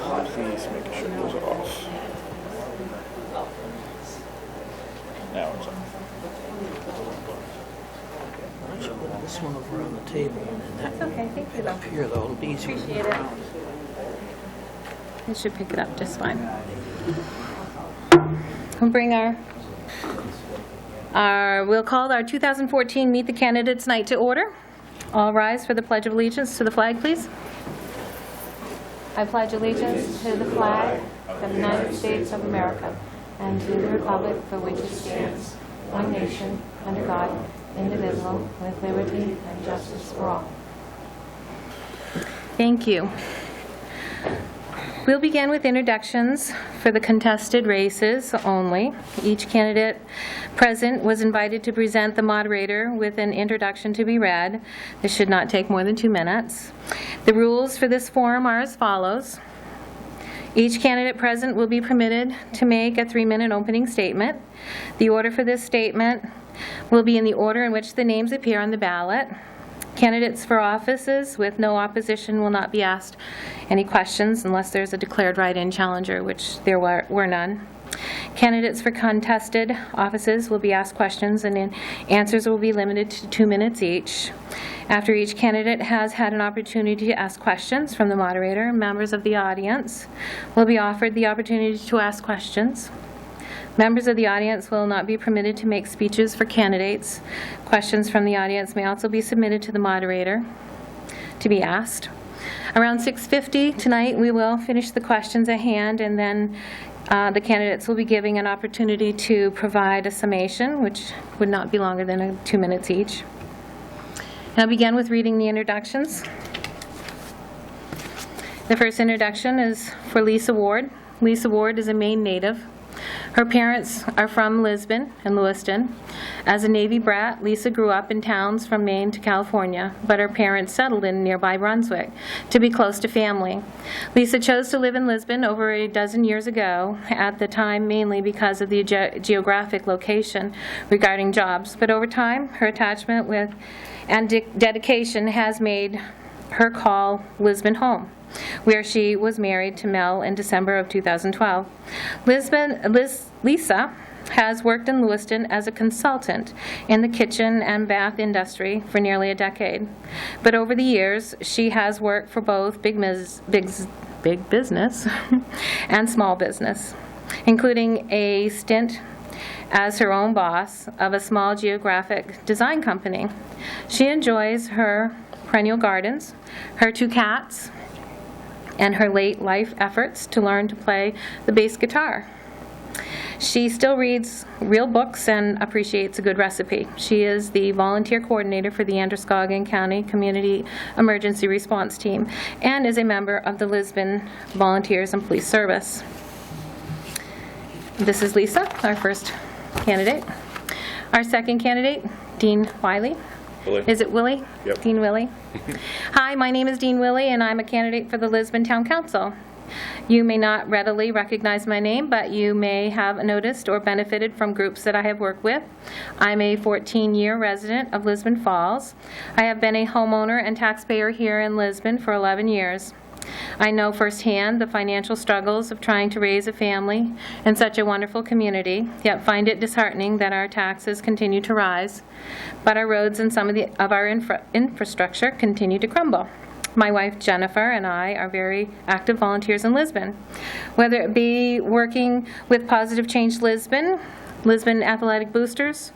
Please make sure those are off. Now it's on. Why don't you put this one over on the table and then that Okay, thank you though. up here, though, it'll be easier to Appreciate move it. around. It should pick it up just fine. We'll bring we'll call our 2014 Meet the Candidates Night to order. All rise for the Pledge of Allegiance to the flag, please. I pledge allegiance to the flag of the United States of America and to the republic for which it stands, one nation, under God, indivisible, with liberty and justice for all. Thank you. We'll begin with introductions for the contested races only. Each candidate present was invited to present the moderator with an introduction to be read. This should not take more than 2 minutes. The rules for this forum are as follows. Each candidate present will be permitted to make a 3-minute opening statement. The order for this statement will be in the order in which the names appear on the ballot. Candidates for offices with no opposition will not be asked any questions unless there's a declared write-in challenger, which there were none. Candidates for contested offices will be asked questions, and answers will be limited to 2 minutes each. After each candidate has had an opportunity to ask questions from the moderator, members of the audience will be offered the opportunity to ask questions. Members of the audience will not be permitted to make speeches for candidates. Questions from the audience may also be submitted to the moderator to be asked. Around 6:50 tonight, we will finish the questions at hand, and then the candidates will be giving an opportunity to provide a summation, which would not be longer than 2 minutes each. And I'll begin with reading the introductions. The first introduction is for Lisa Ward. Lisa Ward is a Maine native. Her parents are from Lisbon and Lewiston. As a Navy brat, Lisa grew up in towns from Maine to California, but her parents settled in nearby Brunswick to be close to family. Lisa chose to live in Lisbon over a dozen years ago, at the time mainly because of the geographic location regarding jobs, but over time, her attachment with and dedication has made her call Lisbon home, where she was married to Mel in December of 2012. Lisa has worked in Lewiston as a consultant in the kitchen and bath industry for nearly a decade. But over the years, she has worked for both big business and small business, including a stint as her own boss of a small geographic design company. She enjoys her perennial gardens, her 2 cats, and her late life efforts to learn to play the bass guitar. She still reads real books and appreciates a good recipe. She is the volunteer coordinator for the Androscoggin County Community Emergency Response Team and is a member of the Lisbon Volunteers and Police Service. This is Lisa, our first candidate. Our second candidate, Dean Wiley. Willie. Is it Willie? Yep. Dean Willie. Hi, my name is Dean Willie, and I'm a candidate for the Lisbon Town Council. You may not readily recognize my name, but you may have noticed or benefited from groups that I have worked with. I'm a 14-year resident of Lisbon Falls. I have been a homeowner and taxpayer here in Lisbon for 11 years. I know firsthand the financial struggles of trying to raise a family in such a wonderful community, yet find it disheartening that our taxes continue to rise, but our roads and some of our infrastructure continue to crumble. My wife Jennifer and I are very active volunteers in Lisbon, whether it be working with Positive Change Lisbon, Lisbon Athletic Boosters,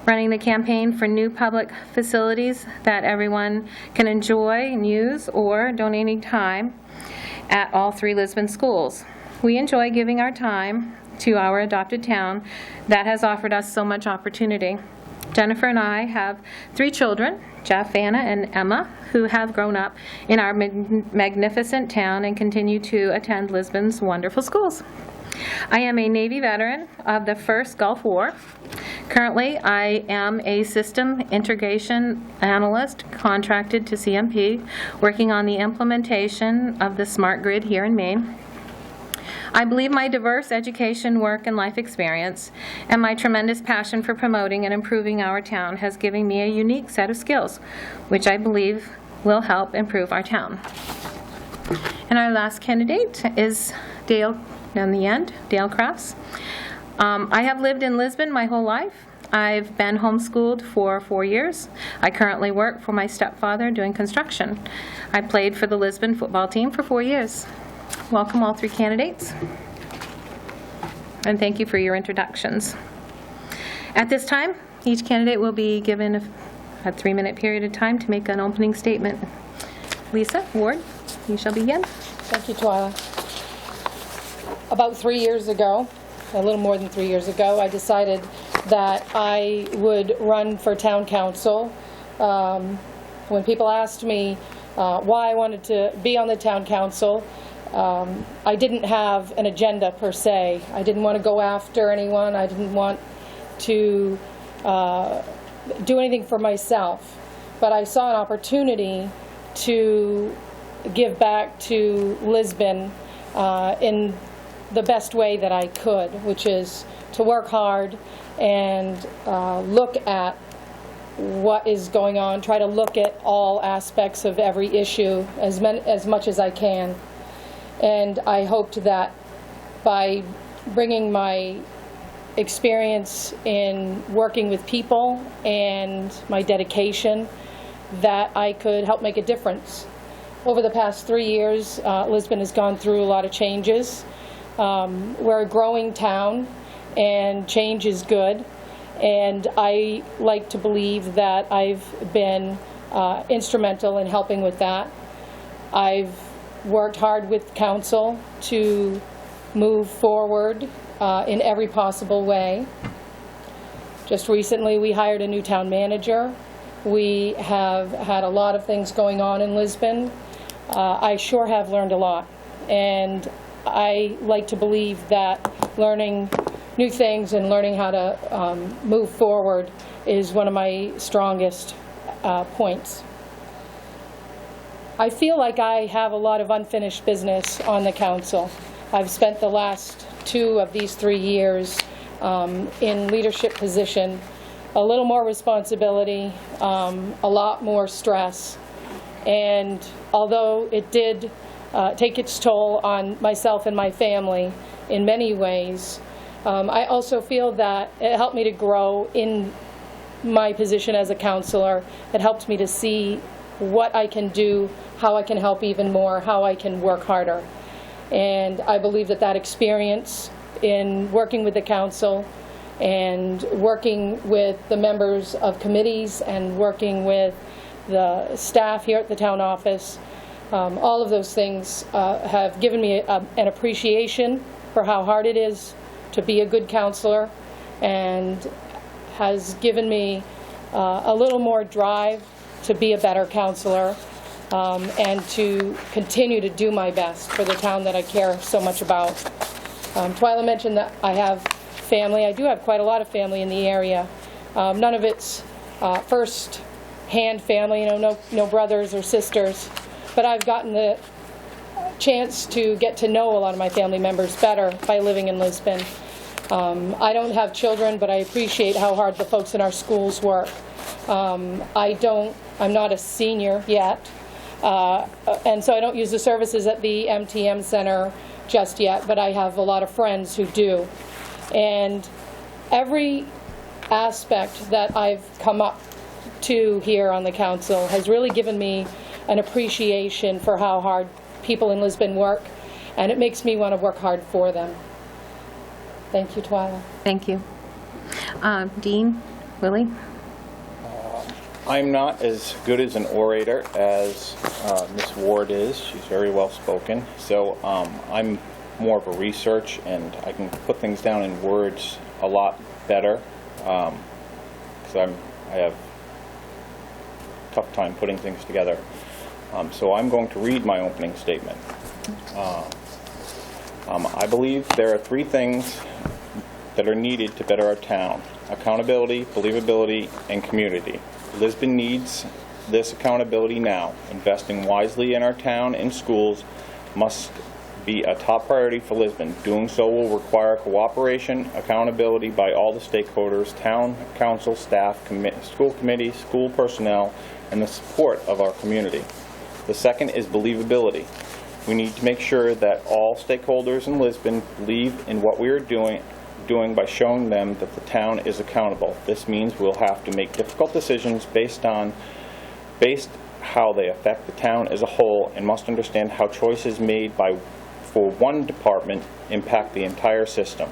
running the campaign for new public facilities that everyone can enjoy and use, or donating time at all 3 Lisbon schools. We enjoy giving our time to our adopted town that has offered us so much opportunity. Jennifer and I have 3 children, Jeff, Anna, and Emma, who have grown up in our magnificent town and continue to attend Lisbon's wonderful schools. I am a Navy veteran of the first Gulf War. Currently, I am a system integration analyst contracted to CMP, working on the implementation of the smart grid here in Maine. I believe my diverse education, work, and life experience, and my tremendous passion for promoting and improving our town has given me a unique set of skills, which I believe will help improve our town. And our last candidate is Dale, down the end, Dale Crafts. I have lived in Lisbon my whole life. I've been homeschooled for 4 years. I currently work for my stepfather doing construction. I played for the Lisbon football team for 4 years. Welcome all 3 candidates. And thank you for your introductions. At this time, each candidate will be given a 3-minute period of time to make an opening statement. Lisa Ward, you shall begin. Thank you, Twyla. About 3 years ago, a little more than 3 years ago, I decided that I would run for town council. When people asked me why I wanted to be on the town council, I didn't have an agenda per se. I didn't want to go after anyone. I didn't want to do anything for myself. But I saw an opportunity to give back to Lisbon in the best way that I could, which is to work hard and look at what is going on, try to look at all aspects of every issue as much as I can. And I hoped that by bringing my experience in working with people and my dedication, that I could help make a difference. Over the past 3 years, Lisbon has gone through a lot of changes. We're a growing town, and change is good. And I like to believe that I've been instrumental in helping with that. I've worked hard with council to move forward in every possible way. Just recently, we hired a new town manager. We have had a lot of things going on in Lisbon. I sure have learned a lot, and I like to believe that learning new things and learning how to move forward is one of my strongest points. I feel like I have a lot of unfinished business on the council. I've spent the last 2 of these 3 years in leadership position, a little more responsibility, a lot more stress. And although it did take its toll on myself and my family in many ways, I also feel that it helped me to grow in my position as a counselor. It helped me to see what I can do, how I can help even more, how I can work harder. And I believe that that experience in working with the council and working with the members of committees and working with the staff here at the town office, all of those things have given me an appreciation for how hard it is to be a good counselor, and has given me a little more drive to be a better counselor and to continue to do my best for the town that I care so much about. Twyla mentioned that I have family. I do have quite a lot of family in the area. None of it's first-hand family, no brothers or sisters, but I've gotten the chance to get to know a lot of my family members better by living in Lisbon. I don't have children, but I appreciate how hard the folks in our schools work. I'm not a senior yet, and so I don't use the services at the MTM Center just yet, but I have a lot of friends who do. And every aspect that I've come up to here on the council has really given me an appreciation for how hard people in Lisbon work, and it makes me want to work hard for them. Thank you, Twyla. Thank you. Dean, Willie? I'm not as good as an orator as Ms. Ward is. She's very well spoken. So I'm more of a research, and I can put things down in words a lot better because I have a tough time putting things together. So I'm going to read my opening statement. I believe there are 3 things that are needed to better our town: accountability, believability, and community. Lisbon needs this accountability now. Investing wisely in our town and schools must be a top priority for Lisbon. Doing so will require cooperation, accountability by all the stakeholders, town council, staff, school committees, school personnel, and the support of our community. The second is believability. We need to make sure that all stakeholders in Lisbon believe in what we are doing by showing them that the town is accountable. This means we'll have to make difficult decisions based how they affect the town as a whole, and must understand how choices made for one department impact the entire system.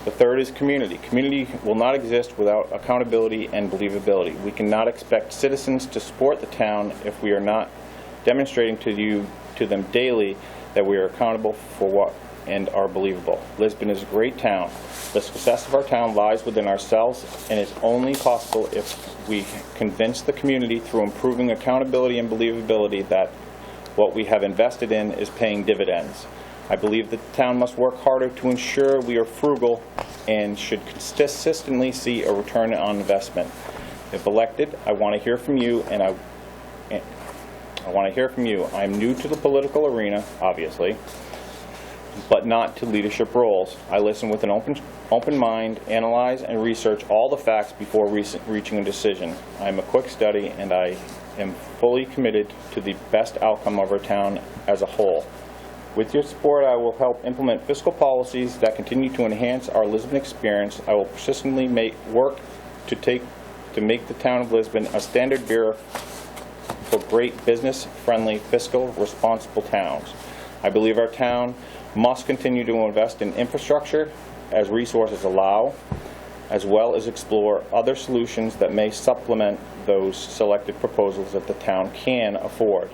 The third is community. Community will not exist without accountability and believability. We cannot expect citizens to support the town if we are not demonstrating to them daily that we are accountable for what and are believable. Lisbon is a great town. The success of our town lies within ourselves and is only possible if we convince the community through improving accountability and believability that what we have invested in is paying dividends. I believe that the town must work harder to ensure we are frugal and should consistently see a return on investment. If elected, I want to hear from you, and I want to hear from you. I am new to the political arena, obviously, but not to leadership roles. I listen with an open mind, analyze and research all the facts before reaching a decision. I am a quick study, and I am fully committed to the best outcome of our town as a whole. With your support, I will help implement fiscal policies that continue to enhance our Lisbon experience. I will persistently work to make the town of Lisbon a standard bearer for great business-friendly, fiscal, responsible towns. I believe our town must continue to invest in infrastructure as resources allow, as well as explore other solutions that may supplement those selected proposals that the town can afford.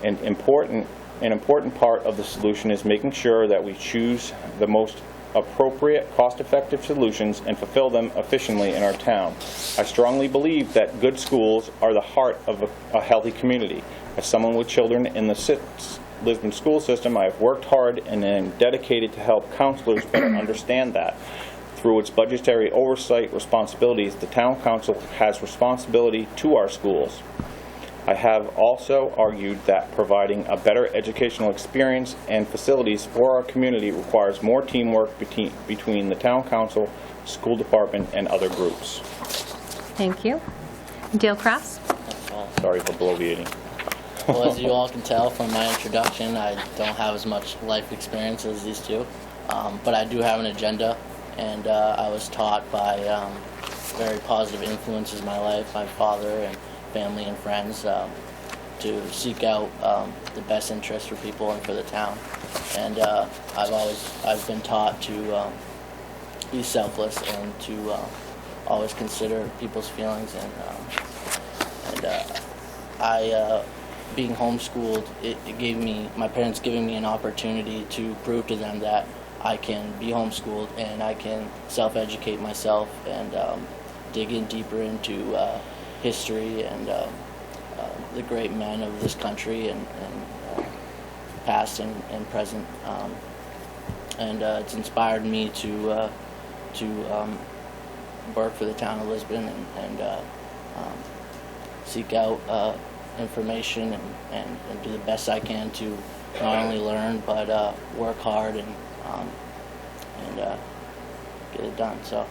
An important part of the solution is making sure that we choose the most appropriate, cost-effective solutions and fulfill them efficiently in our town. I strongly believe that good schools are the heart of a healthy community. As someone with children in the Lisbon school system, I have worked hard and am dedicated to help counselors better understand that. Through its budgetary oversight responsibilities, the town council has responsibility to our schools. I have also argued that providing a better educational experience and facilities for our community requires more teamwork between the town council, school department, and other groups. Thank you. Dale Crafts? Sorry for bloviating. Well, as you all can tell from my introduction, I don't have as much life experience as these two, but I do have an agenda, and I was taught by very positive influences in my life, my father and family and friends, to seek out the best interest for people and for the town. And I've been taught to be selfless and to always consider people's feelings. And being homeschooled, it gave me, my parents giving me an opportunity to prove to them that I can be homeschooled and I can self-educate myself and dig in deeper into history and the great men of this country and past and present, and it's inspired me to work for the town of Lisbon and seek out information and do the best I can to not only learn but work hard and get it done. So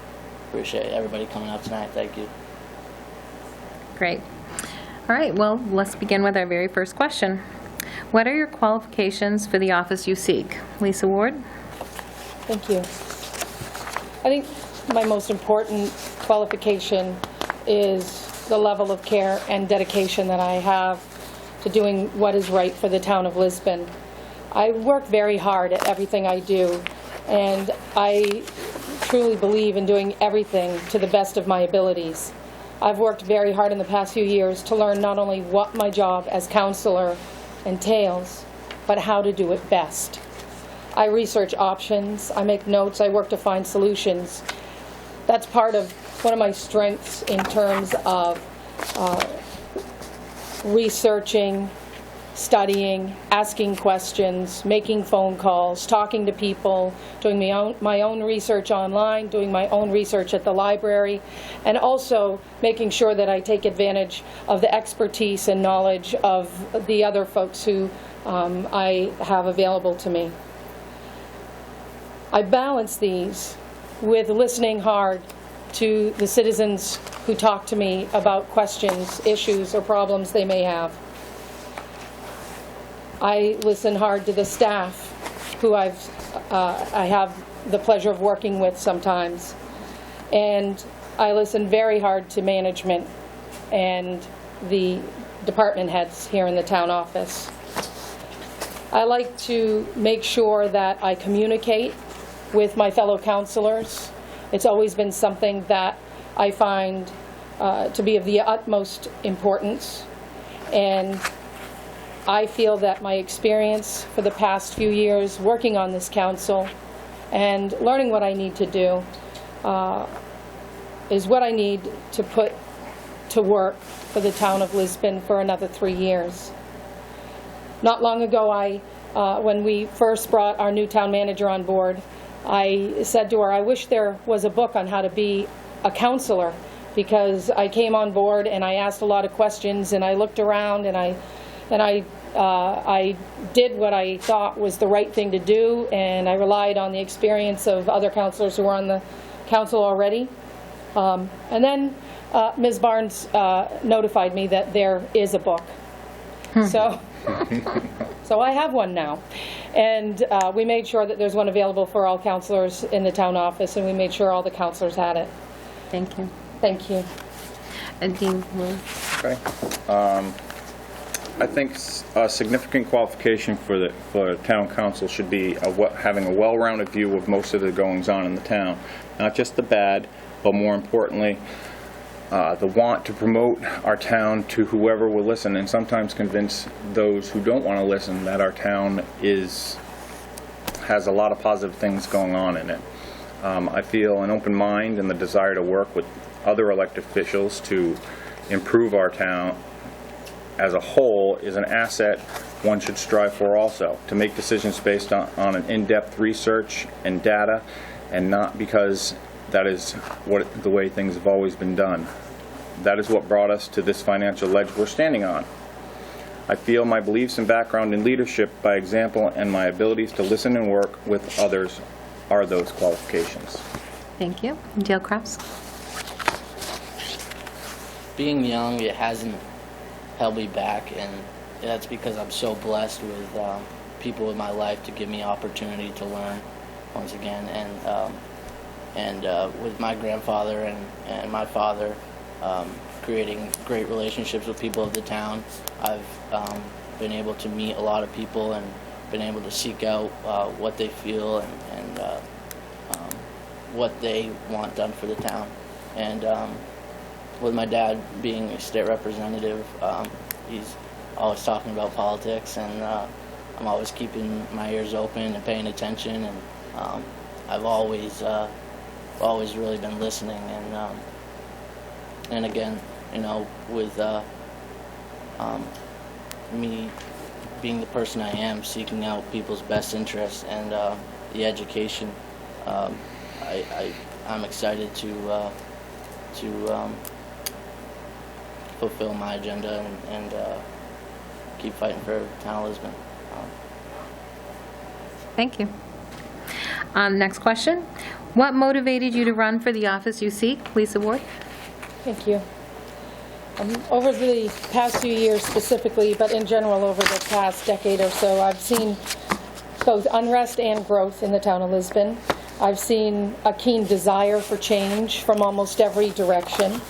appreciate everybody coming out tonight. Thank you. Great. All right, well, let's begin with our very first question. What are your qualifications for the office you seek? Lisa Ward? Thank you. I think my most important qualification is the level of care and dedication that I have to doing what is right for the town of Lisbon. I work very hard at everything I do, and I truly believe in doing everything to the best of my abilities. I've worked very hard in the past few years to learn not only what my job as counselor entails, but how to do it best. I research options, I make notes, I work to find solutions. That's part of one of my strengths in terms of researching, studying, asking questions, making phone calls, talking to people, doing my own research online, doing my own research at the library, and also making sure that I take advantage of the expertise and knowledge of the other folks who I have available to me. I balance these with listening hard to the citizens who talk to me about questions, issues, or problems they may have. I listen hard to the staff who I have the pleasure of working with sometimes. And I listen very hard to management and the department heads here in the town office. I like to make sure that I communicate with my fellow councilors. It's always been something that I find to be of the utmost importance. And I feel that my experience for the past few years working on this council and learning what I need to do is what I need to put to work for the town of Lisbon for another 3 years. Not long ago, when we first brought our new town manager on board, I said to her, I wish there was a book on how to be a councilor, because I came on board and I asked a lot of questions and I looked around and I did what I thought was the right thing to do, and I relied on the experience of other councilors who were on the council already. And then Ms. Barnes notified me that there is a book. So I have one now. And we made sure that there's one available for all councilors in the town office, and we made sure all the councilors had it. Thank you. Thank you. Dean Willie? Okay. I think a significant qualification for the town council should be having a well-rounded view of most of the goings-on in the town. Not just the bad, but more importantly, the want to promote our town to whoever will listen, and sometimes convince those who don't want to listen that our town has a lot of positive things going on in it. I feel an open mind and the desire to work with other elected officials to improve our town as a whole is an asset one should strive for also, to make decisions based on an in-depth research and data, and not because that is the way things have always been done. That is what brought us to this financial ledge we're standing on. I feel my beliefs and background in leadership by example and my abilities to listen and work with others are those qualifications. Thank you. Dale Kraus? Being young, it hasn't held me back, and that's because I'm so blessed with people in my life to give me opportunity to learn once again. And with my grandfather and my father, creating great relationships with people of the town, I've been able to meet a lot of people and been able to seek out what they feel and what they want done for the town. And with my dad being a state representative, he's always talking about politics, and I'm always keeping my ears open and paying attention, and I've always really been listening, and again, you know, with me being the person I am, seeking out people's best interests and the education, I'm excited to fulfill my agenda and keep fighting for the town of Lisbon. Thank you. Next question. What motivated you to run for the office you seek? Lisa Ward? Thank you. Over the past few years specifically, but in general over the past decade or so, I've seen both unrest and growth in the town of Lisbon. I've seen a keen desire for change from almost every direction.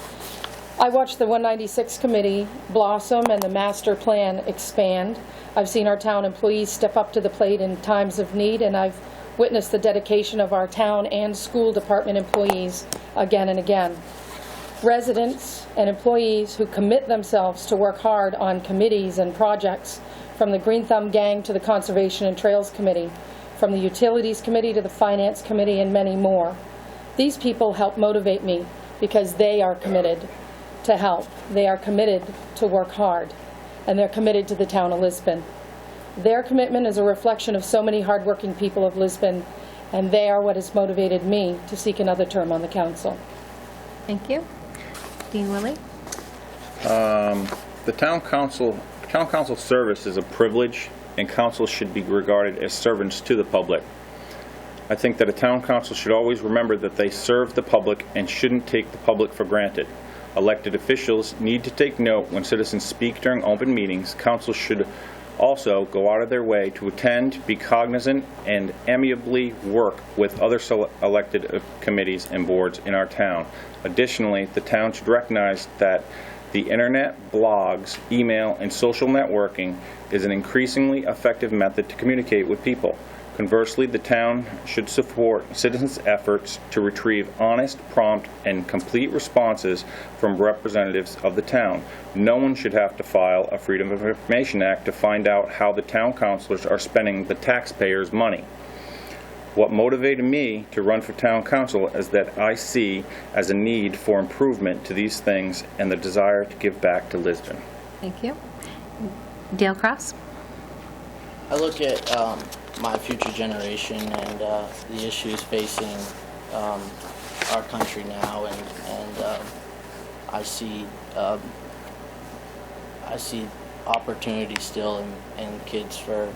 I watched the 196 committee blossom and the master plan expand. I've seen our town employees step up to the plate in times of need, and I've witnessed the dedication of our town and school department employees again and again. Residents and employees who commit themselves to work hard on committees and projects, from the Green Thumb Gang to the Conservation and Trails Committee, from the Utilities Committee to the Finance Committee, and many more. These people help motivate me because they are committed to help. They are committed to work hard, and they're committed to the town of Lisbon. Their commitment is a reflection of so many hardworking people of Lisbon, and they are what has motivated me to seek another term on the council. Thank you. Dean Willie? The town council service is a privilege, and councils should be regarded as servants to the public. I think that a town council should always remember that they serve the public and shouldn't take the public for granted. Elected officials need to take note when citizens speak during open meetings. Councils should Also, go out of their way to attend, be cognizant, and amiably work with other elected committees and boards in our town. Additionally, the town should recognize that the internet, blogs, email, and social networking is an increasingly effective method to communicate with people. Conversely, the town should support citizens' efforts to retrieve honest, prompt, and complete responses from representatives of the town. No one should have to file a Freedom of Information Act to find out how the town councilors are spending the taxpayers' money. What motivated me to run for town council is that I see as a need for improvement to these things and the desire to give back to Lisbon. Thank you. Dale Cross? I look at my future generation and the issues facing our country now, and I see opportunity still in kids to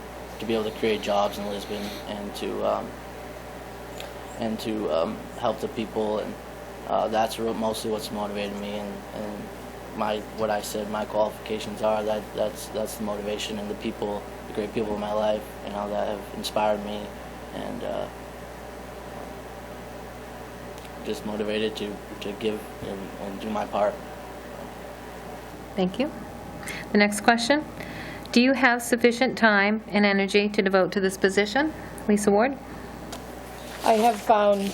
be able to create jobs in Lisbon and to help the people, and that's mostly what's motivated me, and what I said my qualifications are, that's the motivation, and the great people in my life, that have inspired me, and just motivated to give and do my part. Thank you. The next question. Do you have sufficient time and energy to devote to this position? Lisa Ward? I have found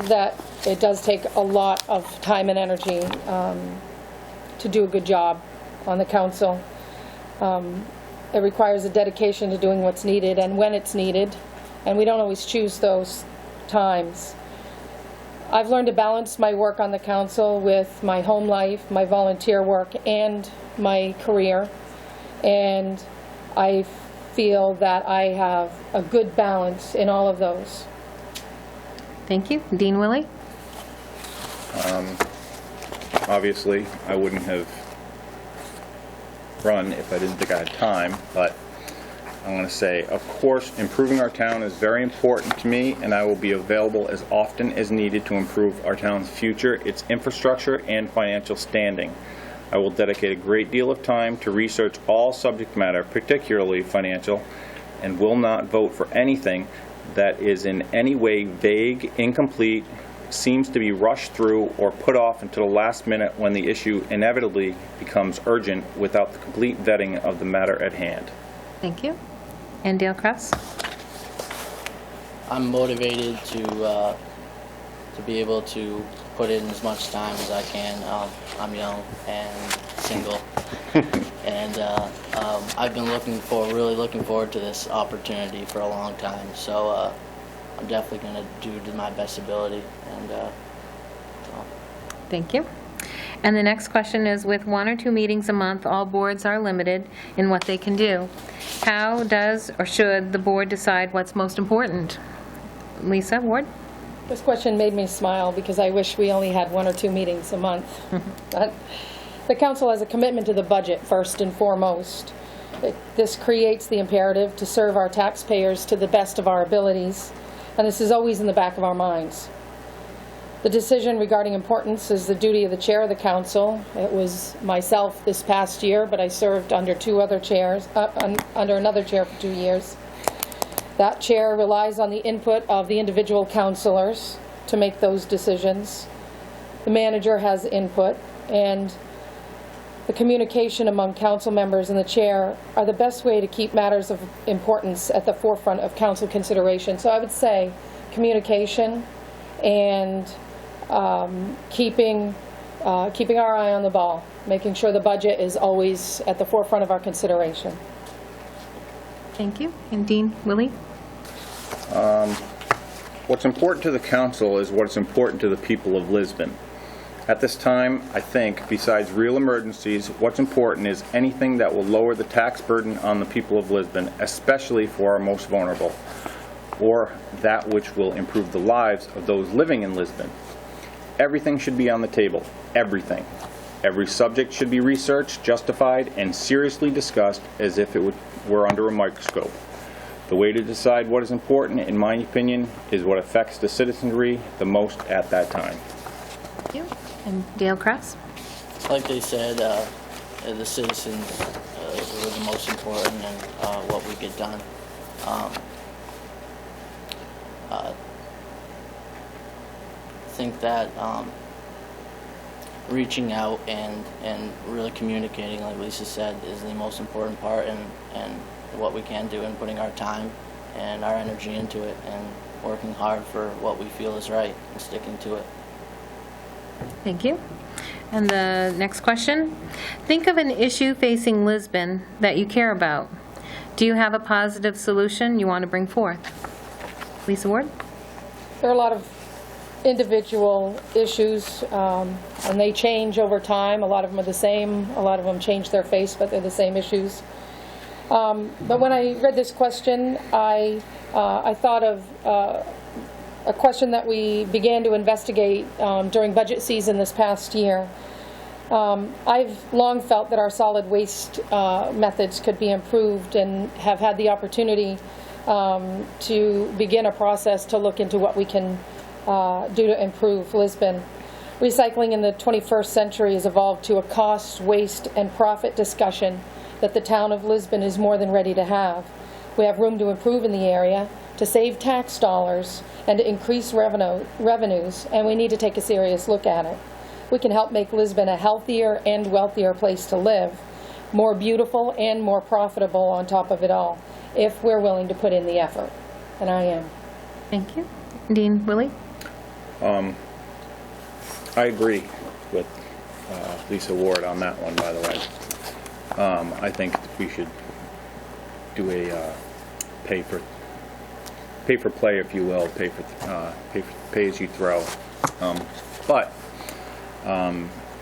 that it does take a lot of time and energy to do a good job on the council. It requires a dedication to doing what's needed and when it's needed, and we don't always choose those times. I've learned to balance my work on the council with my home life, my volunteer work, and my career, and I feel that I have a good balance in all of those. Thank you. Dean Willey? Obviously, I wouldn't have run if I didn't think I had time, but I'm going to say, of course, improving our town is very important to me, and I will be available as often as needed to improve our town's future, its infrastructure, and financial standing. I will dedicate a great deal of time to research all subject matter, particularly financial, and will not vote for anything that is in any way vague, incomplete, seems to be rushed through, or put off until the last minute when the issue inevitably becomes urgent without the complete vetting of the matter at hand. Thank you. And Dale Cross? I'm motivated to be able to put in as much time as I can. I'm young and single, and I've been really looking forward to this opportunity for a long time. So I'm definitely going to do my best ability. And Thank you. And the next question is, with 1 or 2 meetings a month, all boards are limited in what they can do. How does or should the board decide what's most important? Lisa Ward? This question made me smile because I wish we only had 1 or 2 meetings a month. But the council has a commitment to the budget first and foremost. This creates the imperative to serve our taxpayers to the best of our abilities, and this is always in the back of our minds. The decision regarding importance is the duty of the chair of the council. It was myself this past year, but I served under another chair for 2 years. That chair relies on the input of the individual councilors to make those decisions. The manager has input, and the communication among council members and the chair are the best way to keep matters of importance at the forefront of council consideration. So I would say communication and keeping our eye on the ball, making sure the budget is always at the forefront of our consideration. Thank you. And Dean Willey? What's important to the council is what's important to the people of Lisbon. At this time, I think, besides real emergencies, what's important is anything that will lower the tax burden on the people of Lisbon, especially for our most vulnerable, or that which will improve the lives of those living in Lisbon. Everything should be on the table. Everything. Every subject should be researched, justified, and seriously discussed as if it were under a microscope. The way to decide what is important, in my opinion, is what affects the citizenry the most at that time. Thank you. And Dale Cross? like they said, the citizens were the most important and what we get done. I think that reaching out and really communicating, like Lisa said, is the most important part, and what we can do, and putting our time and our energy into it, and working hard for what we feel is right and sticking to it. Thank you. And the next question. Think of an issue facing Lisbon that you care about. Do you have a positive solution you want to bring forth? Lisa Ward? There are a lot of individual issues, and they change over time. A lot of them are the same. A lot of them change their face, but they're the same issues. But when I read this question, I thought of a question that we began to investigate during budget season this past year. I've long felt that our solid waste methods could be improved, and have had the opportunity to begin a process to look into what we can do to improve Lisbon. Recycling in the 21st century has evolved to a cost, waste, and profit discussion that the town of Lisbon is more than ready to have. We have room to improve in the area, to save tax dollars, and to increase revenues, and we need to take a serious look at it. We can help make Lisbon a healthier and wealthier place to live, more beautiful and more profitable on top of it all, if we're willing to put in the effort, and I am. Thank you. Dean Willie? I agree with Lisa Ward on that one, by the way. I think we should do a pay for play, if you will, pay as you throw. But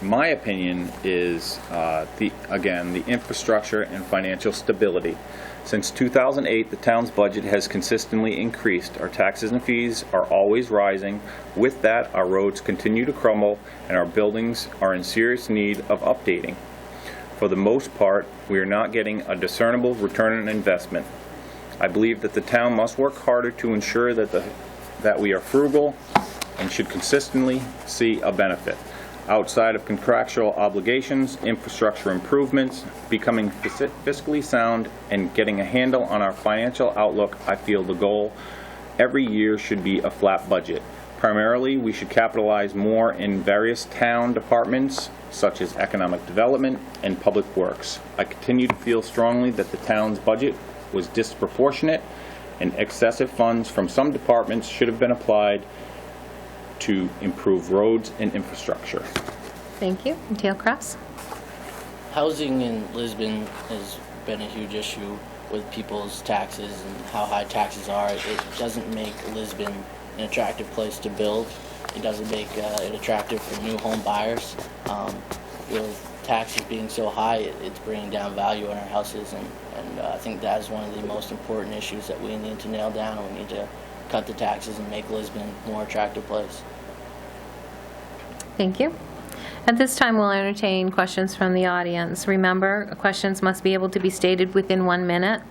my opinion is the infrastructure and financial stability. Since 2008, the town's budget has consistently increased. Our taxes and fees are always rising. With that, our roads continue to crumble, and our buildings are in serious need of updating. For the most part, we are not getting a discernible return on investment. I believe that the town must work harder to ensure that we are frugal and should consistently see a benefit. Outside of contractual obligations, infrastructure improvements, becoming fiscally sound, and getting a handle on our financial outlook, I feel the goal every year should be a flat budget. Primarily, we should capitalize more in various town departments, such as economic development and public works. I continue to feel strongly that the town's budget was disproportionate, and excessive funds from some departments should have been applied to improve roads and infrastructure. Thank you. And Teal Cross? Housing in Lisbon has been a huge issue with people's taxes and how high taxes are. It doesn't make Lisbon an attractive place to build. It doesn't make it attractive for new home buyers. With taxes being so high, it's bringing down value on our houses, and I think that is one of the most important issues that we need to nail down. We need to cut the taxes and make Lisbon a more attractive place. Thank you. At this time, we'll entertain questions from the audience. Remember, questions must be able to be stated within 1 minute.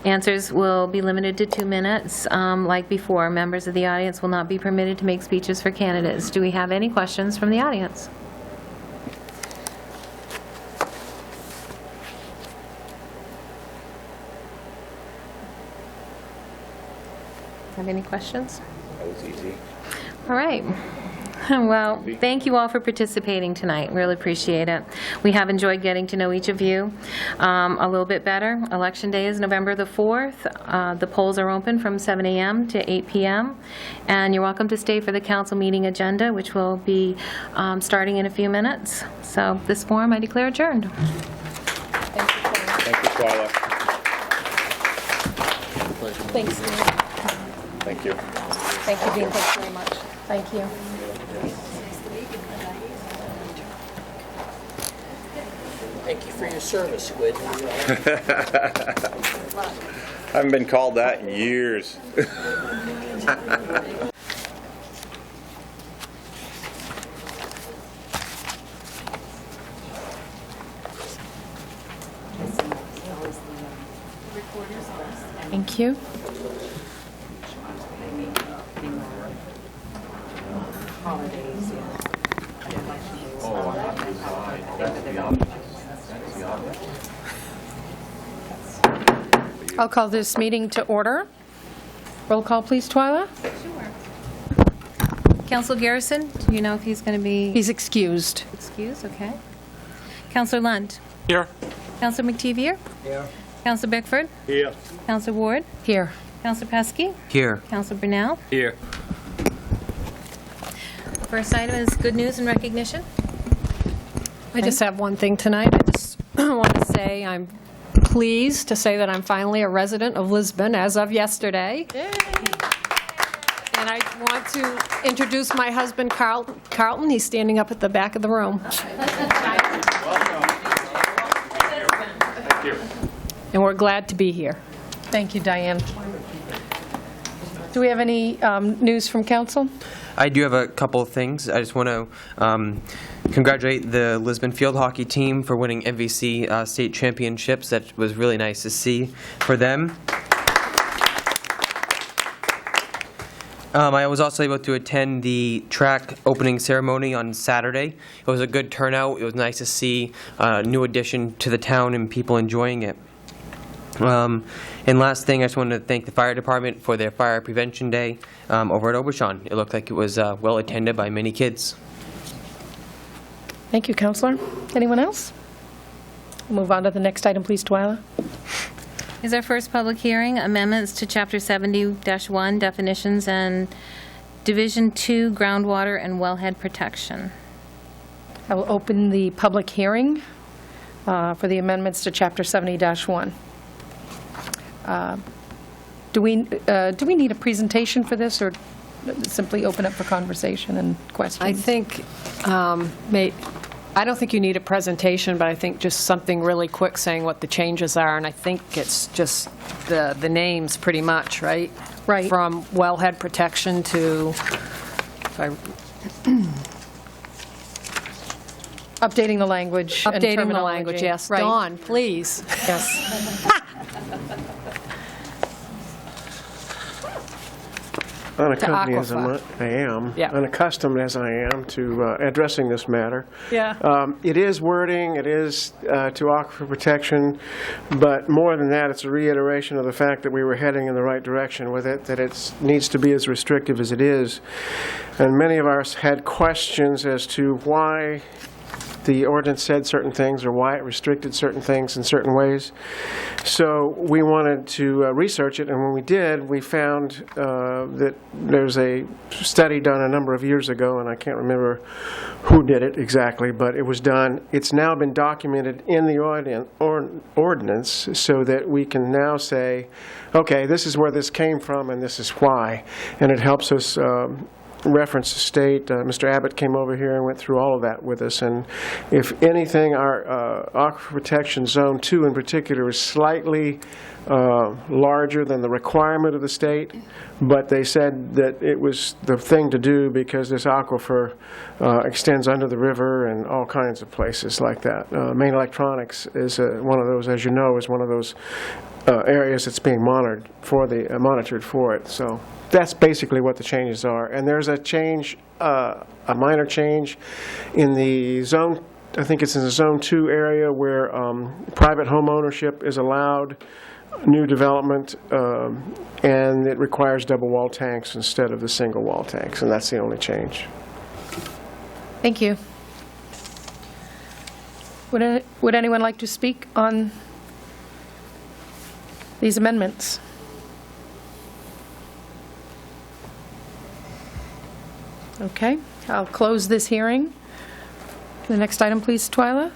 Answers will be limited to 2 minutes. Like before, members of the audience will not be permitted to make speeches for candidates. Do we have any questions from the audience? Have any questions? That was easy. All right. Well, thank you all for participating tonight. Really appreciate it. We have enjoyed getting to know each of you a little bit better. Election Day is November the 4th. The polls are open from 7 a.m. to 8 p.m. And you're welcome to stay for the council meeting agenda, which will be starting in a few minutes. So this forum I declare adjourned. Thank you, Twyla. Thanks, Dean. Thank you. Thank you, Dean. Thanks very much. Thank you. Thank you for your service, Squid. I haven't been called that in years. Thank you. I'll call this meeting to order. Roll call, please, Twyla. Counselor Garrison, do you know if he's going to be He's excused. excused? Okay. Counselor Lund? Here. Counselor McTevier? Here. Counselor Bickford? Here. Counselor Ward? Here. Counselor Pesky? Here. Counselor Brunel? Here. First item is good news and recognition. I just have one thing tonight. I just want to say I'm pleased to say that I'm finally a resident of Lisbon as of yesterday. And I want to introduce my husband, Carlton. He's standing up at the back of the room. And we're glad to be here. Thank you, Diane. Do we have any news from council? I do have a couple of things. I just want to congratulate the Lisbon field hockey team for winning MVC state championships. That was really nice to see for them. I was also able to attend the track opening ceremony on Saturday. It was a good turnout. It was nice to see a new addition to the town and people enjoying it. And last thing, I just wanted to thank the fire department for their fire prevention day over at Aubuchon. It looked like it was well attended by many kids. Thank you, Counselor. Anyone else? We'll move on to the next item, please, Twyla. Is our first public hearing amendments to Chapter 70-1 definitions and Division 2 groundwater and wellhead protection. I will open the public hearing for the amendments to Chapter 70-1. Do we need a presentation for this, or simply open up for conversation and questions? I think, I don't think you need a presentation, but I think just something really quick saying what the changes are, and I think it's just the names pretty much, right? Right. From wellhead protection to, Updating the language and updating the terminology. language, yes. Right. Dawn, please. Yes. Unaccompanied as Aquifer. I am, Yeah. unaccustomed as I am to addressing this matter. Yeah. It is wording, it is to aquifer protection, but more than that, it's a reiteration of the fact that we were heading in the right direction with it, that it needs to be as restrictive as it is. And many of us had questions as to why the ordinance said certain things or why it restricted certain things in certain ways. So we wanted to research it, and when we did, we found that there's a study done a number of years ago, and I can't remember who did it exactly, but it was done. It's now been documented in the ordinance so that we can now say, okay, this is where this came from and this is why. And it helps us reference the state. Mr. Abbott came over here and went through all of that with us, and if anything, our Aquifer Protection Zone 2 in particular is slightly larger than the requirement of the state, but they said that it was the thing to do because this aquifer extends under the river and all kinds of places like that. Maine Electronics is one of those, as you know, is one of those areas that's being monitored for it. So that's basically what the changes are. And there's a change, a minor change in the zone, I think it's in the Zone 2 area where private home ownership is allowed, new development, and it requires double wall tanks instead of the single wall tanks, and that's the only change. Thank you. Would anyone like to speak on these amendments? Okay, I'll close this hearing. The next item, please, Twyla.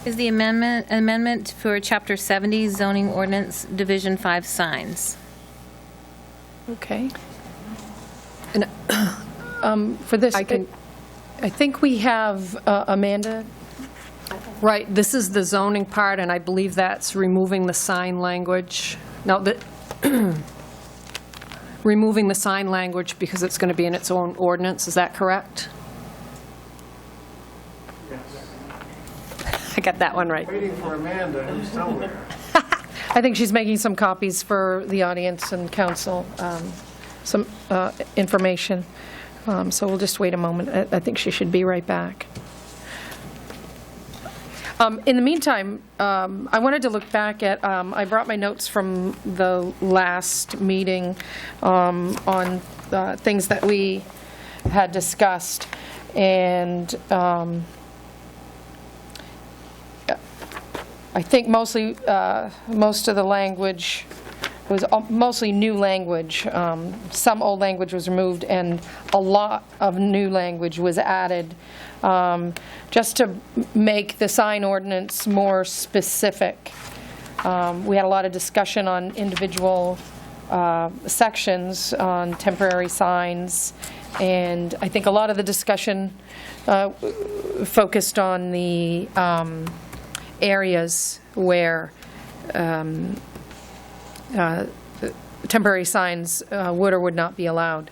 Is the amendment for Chapter 70 zoning ordinance Division 5 signs. Okay. And for this, I think we have Amanda. Right, this is the zoning part, and I believe that's removing the sign language. No, removing the sign language because it's going to be in its own ordinance, is that correct? I got that one right. Waiting for Amanda, who's somewhere. I think she's making some copies for the audience and council, some information. So we'll just wait a moment. I think she should be right back. In the meantime, I wanted to look back at, I brought my notes from the last meeting on things that we had discussed, and I think most of the language was mostly new language. Some old language was removed, and a lot of new language was added, just to make the sign ordinance more specific. We had a lot of discussion on individual sections on temporary signs, and I think a lot of the discussion focused on the areas where temporary signs would or would not be allowed.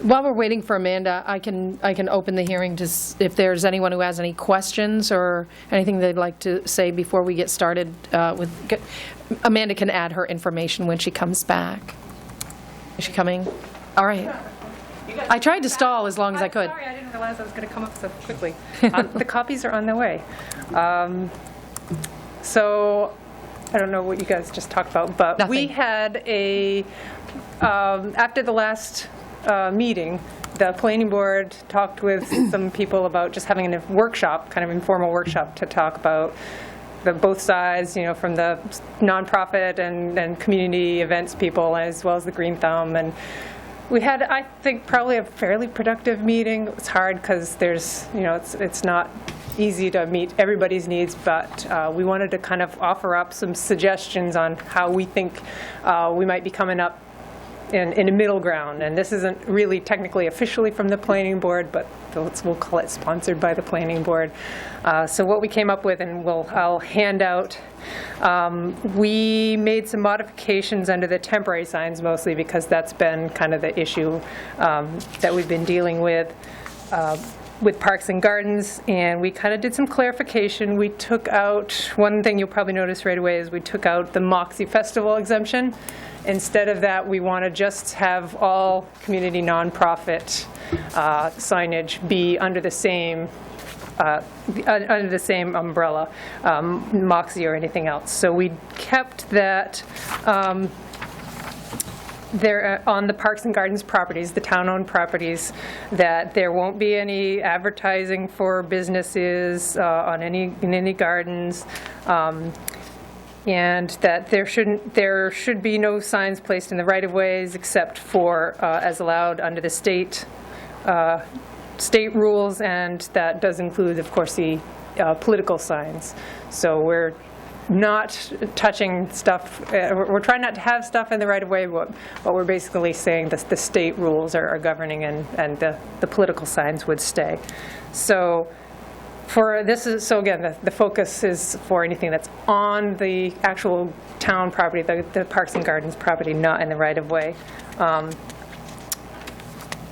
While we're waiting for Amanda, I can open the hearing to if there's anyone who has any questions or anything they'd like to say before we get started with. Amanda can add her information when she comes back. Is she coming? All right. I tried to stall as long as I could. Sorry, I didn't realize I was going to come up so quickly. The copies are on their way. So I don't know what you guys just talked about, but Nothing. we had a, after the last meeting, the planning board talked with some people about just having a workshop, kind of informal workshop, to talk about both sides, you know, from the nonprofit and community events people, as well as the Green Thumb. And we had, I think, probably a fairly productive meeting. It's hard because there's, you know, it's not easy to meet everybody's needs, but we wanted to kind of offer up some suggestions on how we think we might be coming up in a middle ground. And this isn't really technically officially from the planning board, but we'll call it sponsored by the planning board. So what we came up with, and I'll hand out, we made some modifications under the temporary signs, mostly because that's been kind of the issue that we've been dealing with Parks and Gardens, and we kind of did some clarification. We took out, one thing you'll probably notice right away is we took out the Moxie Festival exemption. Instead of that, we want to just have all community nonprofit signage be under the same umbrella, Moxie or anything else. So we kept that there on the Parks and Gardens properties, the town-owned properties, that there won't be any advertising for businesses in any gardens. And that there should be no signs placed in the right-of-ways except for as allowed under the state rules, and that does include, of course, the political signs. So we're not touching stuff. We're trying not to have stuff in the right-of-way, but we're basically saying that the state rules are governing, and the political signs would stay. So. So again, the focus is for anything that's on the actual town property, the Parks and Gardens property, not in the right-of-way.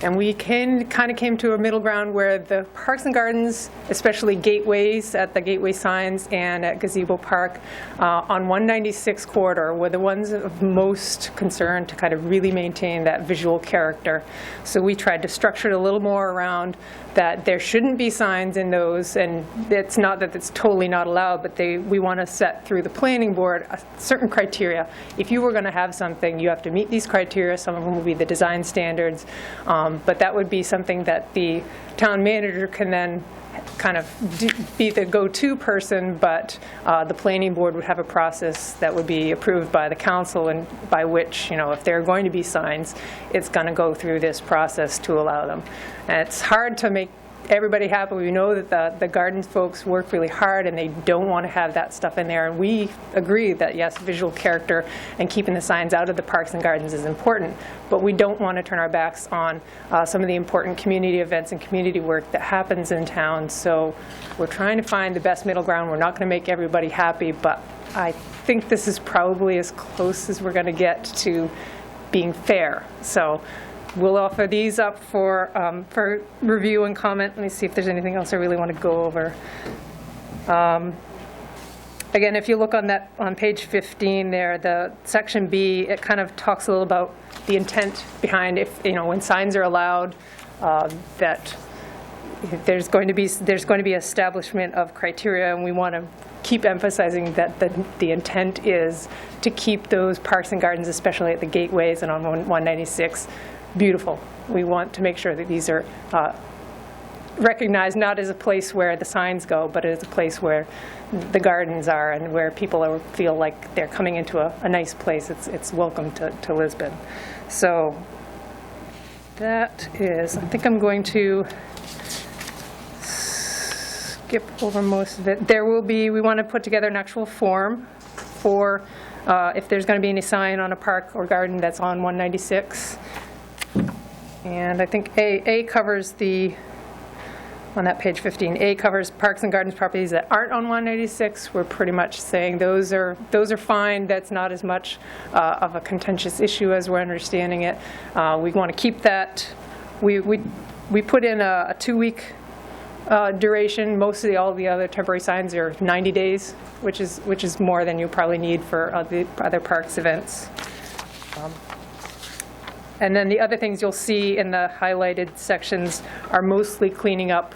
And we kind of came to a middle ground where the Parks and Gardens, especially gateways, at the gateway signs and at Gazebo Park, on 196 corridor were the ones of most concern to kind of really maintain that visual character. So we tried to structure it a little more around that there shouldn't be signs in those, and it's not that it's totally not allowed, but we want to set through the planning board a certain criteria. If you were going to have something, you have to meet these criteria. Some of them will be the design standards, but that would be something that the town manager can then kind of be the go-to person, but the planning board would have a process that would be approved by the council, and by which, you know, if there are going to be signs, it's going to go through this process to allow them. And it's hard to make everybody happy. We know that the gardens folks work really hard, and they don't want to have that stuff in there. And we agree that, yes, visual character and keeping the signs out of the Parks and Gardens is important, but we don't want to turn our backs on some of the important community events and community work that happens in town. So we're trying to find the best middle ground. We're not going to make everybody happy, but I think this is probably as close as we're going to get to being fair. So we'll offer these up for review and comment. Let me see if there's anything else I really want to go over. Again, if you look on page 15 there, the section B, it kind of talks a little about the intent behind, if, you know, when signs are allowed, that there's going to be establishment of criteria, and we want to keep emphasizing that the intent is to keep those parks and gardens, especially at the gateways and on 196, beautiful. We want to make sure that these are recognized not as a place where the signs go, but as a place where the gardens are and where people feel like they're coming into a nice place. It's welcome to Lisbon. So that is, I think I'm going to skip over most of it. We want to put together an actual form for if there's going to be any sign on a park or garden that's on 196. And I think A covers on that page 15, A covers parks and gardens properties that aren't on 196. We're pretty much saying those are fine. That's not as much of a contentious issue as we're understanding it. We want to keep that. We put in a 2-week duration. Mostly all the other temporary signs are 90 days, which is more than you probably need for the other parks events. And then the other things you'll see in the highlighted sections are mostly cleaning up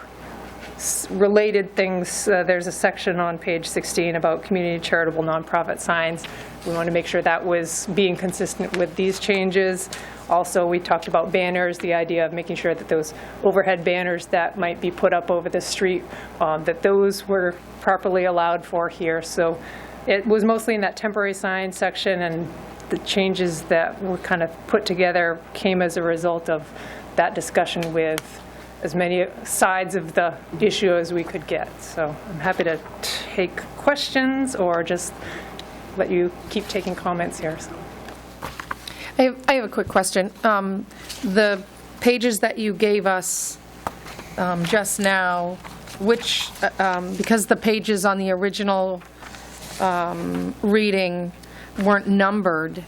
related things. There's a section on page 16 about community charitable nonprofit signs. We want to make sure that was being consistent with these changes. Also, we talked about banners, the idea of making sure that those overhead banners that might be put up over the street, that those were properly allowed for here. So it was mostly in that temporary sign section, and the changes that were kind of put together came as a result of that discussion with as many sides of the issue as we could get. So I'm happy to take questions or just let you keep taking comments here. So. I have a quick question. The pages that you gave us just now, which, because the pages on the original reading weren't numbered,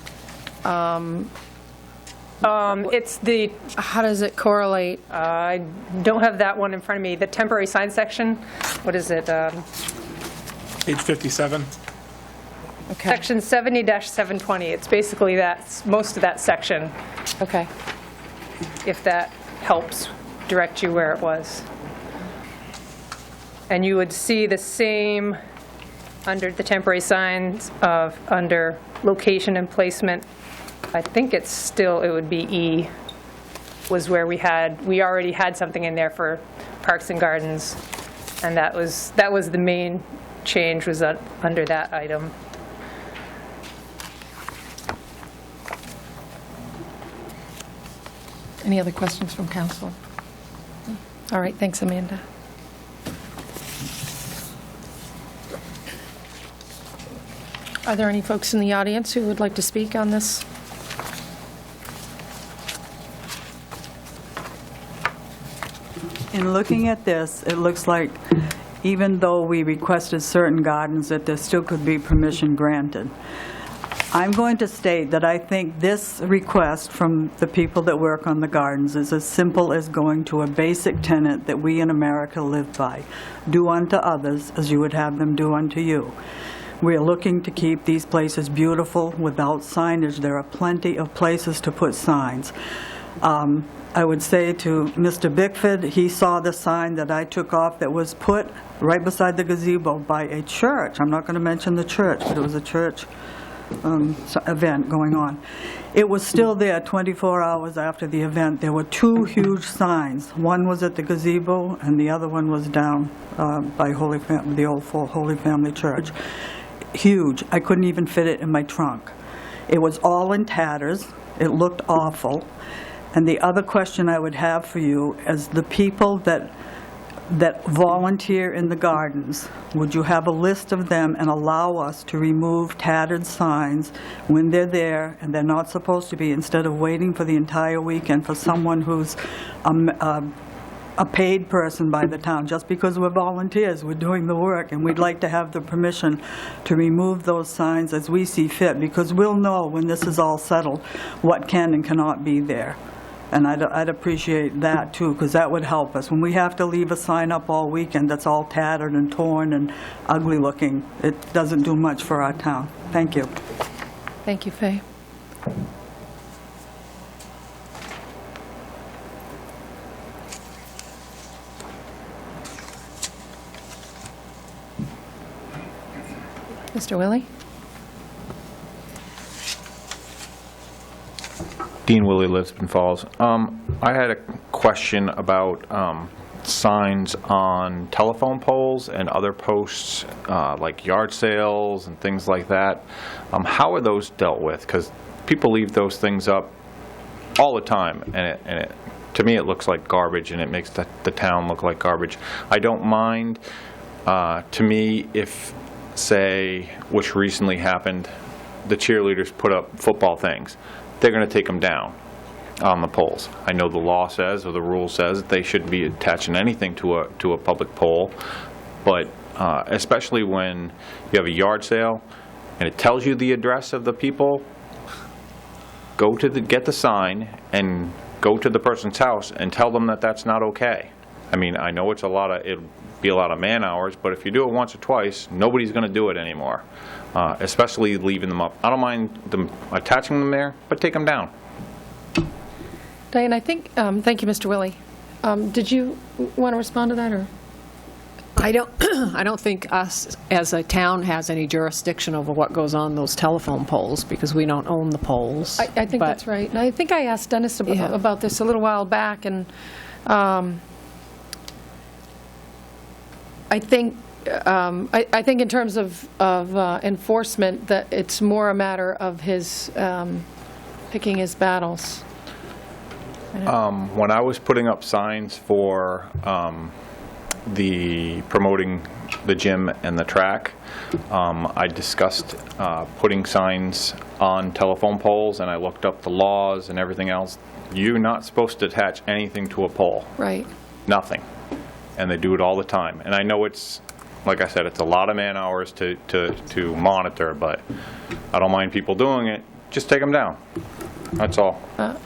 It's the, how does it correlate? I don't have that one in front of me. The temporary sign section, what is it? Page 57. Okay. Section 70-720. It's basically most of that section, Okay. if that helps direct you where it was. And you would see the same under the temporary signs under location and placement. I think it would be E, was where we already had something in there for parks and gardens, and that was the main change, was under that item. Any other questions from council? All right, thanks, Amanda. Are there any folks in the audience who would like to speak on this? In looking at this, it looks like even though we requested certain gardens, that there still could be permission granted. I'm going to state that I think this request from the people that work on the gardens is as simple as going to a basic tenet that we in America live by. Do unto others as you would have them do unto you. We are looking to keep these places beautiful without signage. There are plenty of places to put signs. I would say to Mr. Bickford, he saw the sign that I took off that was put right beside the gazebo by a church. I'm not going to mention the church, but it was a church event going on. It was still there 24 hours after the event. There were two huge signs. One was at the gazebo, and the other one was down by the old Holy Family Church. Huge. I couldn't even fit it in my trunk. It was all in tatters. It looked awful. And the other question I would have for you is the people that volunteer in the gardens, would you have a list of them and allow us to remove tattered signs when they're there and they're not supposed to be, instead of waiting for the entire weekend for someone who's a paid person by the town? Just because we're volunteers, we're doing the work, and we'd like to have the permission to remove those signs as we see fit, because we'll know when this is all settled what can and cannot be there. And I'd appreciate that, too, because that would help us. When we have to leave a sign up all weekend that's all tattered and torn and ugly looking, it doesn't do much for our town. Thank you. Thank you, Faye. Mr. Willie? Dean Willie, Lisbon Falls. I had a question about signs on telephone poles and other posts, like yard sales and things like that. How are those dealt with? Because people leave those things up all the time, and to me, it looks like garbage, and it makes the town look like garbage. I don't mind, to me, if, say, which recently happened, the cheerleaders put up football things. They're going to take them down on the poles. I know the law says, or the rule says, that they shouldn't be attaching anything to a public pole, but especially when you have a yard sale and it tells you the address of the people, get the sign and go to the person's house and tell them that that's not okay. I mean, I know it'll be a lot of man hours, but if you do it once or twice, nobody's going to do it anymore, especially leaving them up. I don't mind them attaching them there, but take them down. Diane, I think, thank you, Mr. Willie. Did you want to respond to that, or? I don't think us as a town has any jurisdiction over what goes on those telephone poles, because we don't own the poles. I think that's right. And I think I asked Dennis about this a little while back, and I think in terms of enforcement, that it's more a matter of his picking his battles. When I was putting up signs for promoting the gym and the track, I discussed putting signs on telephone poles, and I looked up the laws and everything else. You're not supposed to attach anything to a pole. Right. Nothing. And they do it all the time. And I know it's, like I said, it's a lot of man hours to monitor, but I don't mind people doing it. Just take them down. That's all.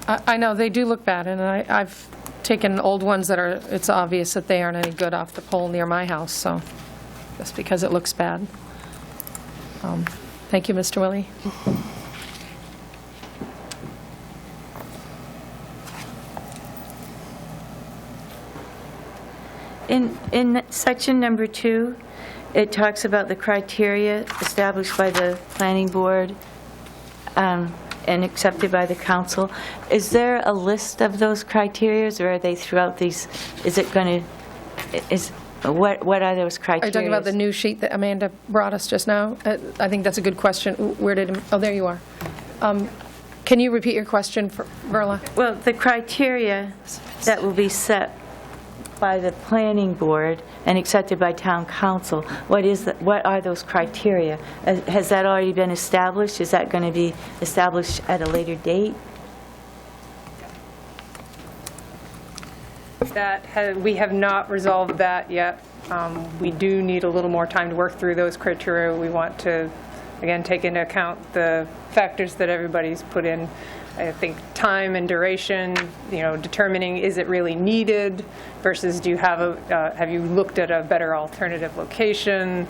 I know, they do look bad, and I've taken old ones that are, it's obvious that they aren't any good off the pole near my house, so just because it looks bad. Thank you, Mr. Willie. In section number 2, it talks about the criteria established by the planning board and accepted by the council. Is there a list of those criteria, or are they throughout these? Is it going to, what are those criteria? Are you talking about the new sheet that Amanda brought us just now? I think that's a good question. Where did, oh, there you are. Can you repeat your question, Verla? Well, the criteria that will be set by the planning board and accepted by town council, what are those criteria? Has that already been established? Is that going to be established at a later date? We have not resolved that yet. We do need a little more time to work through those criteria. We want to, again, take into account the factors that everybody's put in. I think time and duration, determining is it really needed versus do you have you looked at a better alternative location,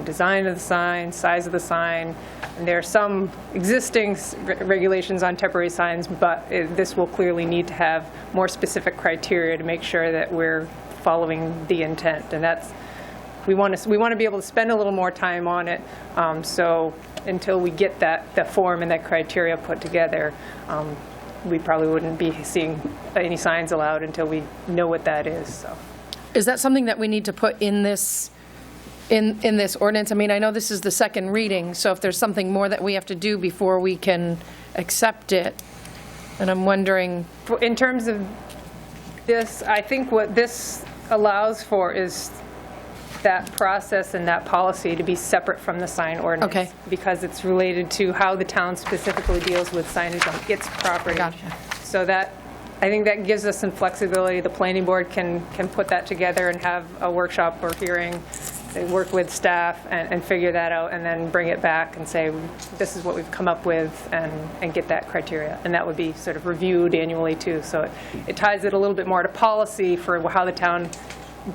design of the sign, size of the sign. And there are some existing regulations on temporary signs, but this will clearly need to have more specific criteria to make sure that we're following the intent. And that's, we want to be able to spend a little more time on it. So until we get the form and that criteria put together, we probably wouldn't be seeing any signs allowed until we know what that is. So, is that something that we need to put in this ordinance? I mean, I know this is the second reading, so if there's something more that we have to do before we can accept it, and I'm wondering. In terms of this, I think what this allows for is that process and that policy to be separate from the sign ordinance. Okay. Because it's related to how the town specifically deals with signage on its property. Gotcha. So that, I think that gives us some flexibility. The planning board can put that together and have a workshop or hearing, they work with staff and figure that out, and then bring it back and say, this is what we've come up with, and get that criteria. And that would be sort of reviewed annually too. So it ties it a little bit more to policy for how the town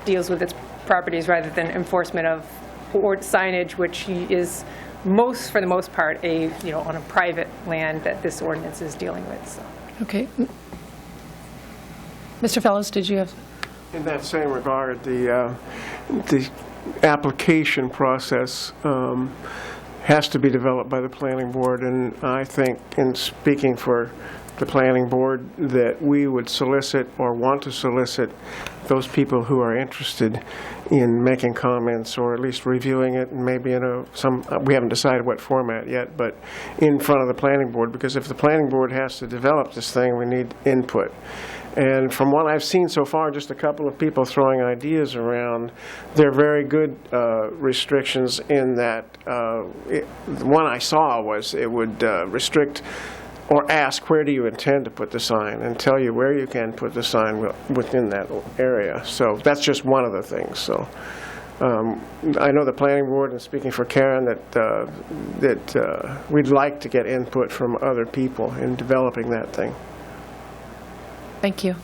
deals with its properties rather than enforcement of signage, which is for the most part, on a private land that this ordinance is dealing with. So. Okay. Mr. Fellows, did you have? In that same regard, the application process, has to be developed by the planning board, and I think, in speaking for the planning board, that we would solicit or want to solicit those people who are interested in making comments, or at least reviewing it, and maybe in we haven't decided what format yet, but in front of the planning board, because if the planning board has to develop this thing, we need input. And from what I've seen so far, just a couple of people throwing ideas around, they're very good restrictions in that the one I saw was it would restrict or ask, where do you intend to put the sign, and tell you where you can put the sign within that area. So that's just one of the things. So I know the planning board, and speaking for Karen, that we'd like to get input from other people in developing that thing. Thank you.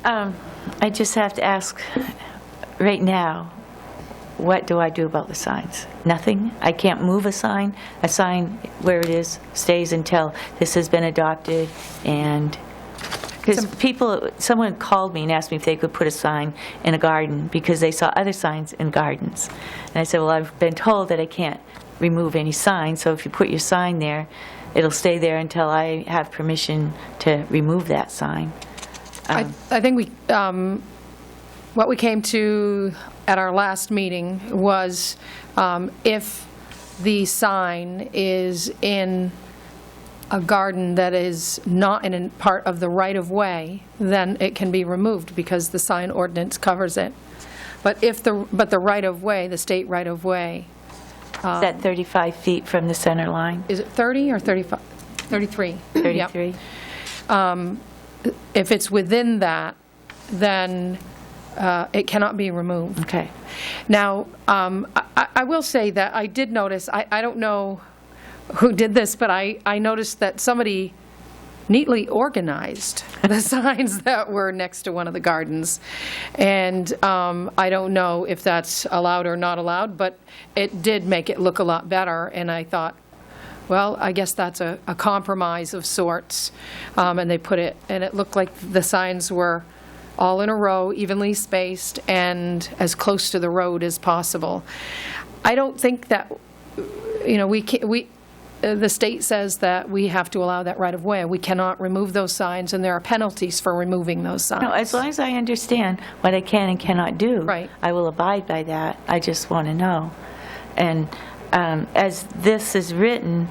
I just have to ask, right now, what do I do about the signs? Nothing? I can't move a sign? A sign where it is stays until this has been adopted, and... Because someone called me and asked me if they could put a sign in a garden because they saw other signs in gardens. And I said, well, I've been told that I can't remove any sign, so if you put your sign there, it'll stay there until I have permission to remove that sign. I think what we came to at our last meeting was if the sign is in a garden that is not in a part of the right-of-way, then it can be removed because the sign ordinance covers it. But if the right-of-way, the state right-of-way... Is that 35 feet from the center line? Is it 30 or 35? 33. 33. Yep. If it's within that, then it cannot be removed. Okay. Now, I will say that I did notice, I don't know who did this, but I noticed that somebody neatly organized the signs that were next to one of the gardens. And I don't know if that's allowed or not allowed, but it did make it look a lot better. And I thought, well, I guess that's a compromise of sorts. And they put it, and it looked like the signs were all in a row, evenly spaced, and as close to the road as possible. I don't think that, you know, the state says that we have to allow that right of way. We cannot remove those signs, and there are penalties for removing those signs. No, as long as I understand what I can and cannot do, right, I will abide by that. I just want to know. And as this is written,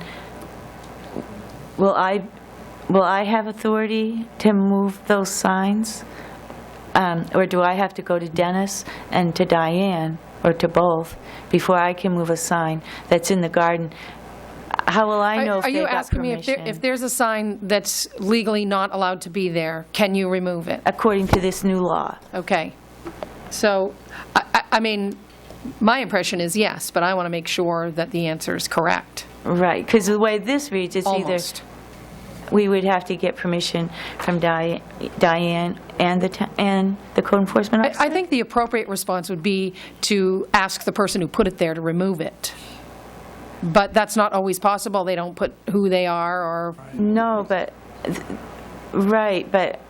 will I have authority to move those signs? Or do I have to go to Dennis and to Diane, or to both, before I can move a sign that's in the garden? How will I know if they got permission? Are you asking me if there's a sign that's legally not allowed to be there, can you remove it? According to this new law. Okay. So, I mean, my impression is yes, but I want to make sure that the answer is correct. Right, because the way this reads, it's Almost. either we would have to get permission from Diane and the code enforcement officer? I think the appropriate response would be to ask the person who put it there to remove it. But that's not always possible. They don't put who they are or... No, but, right, but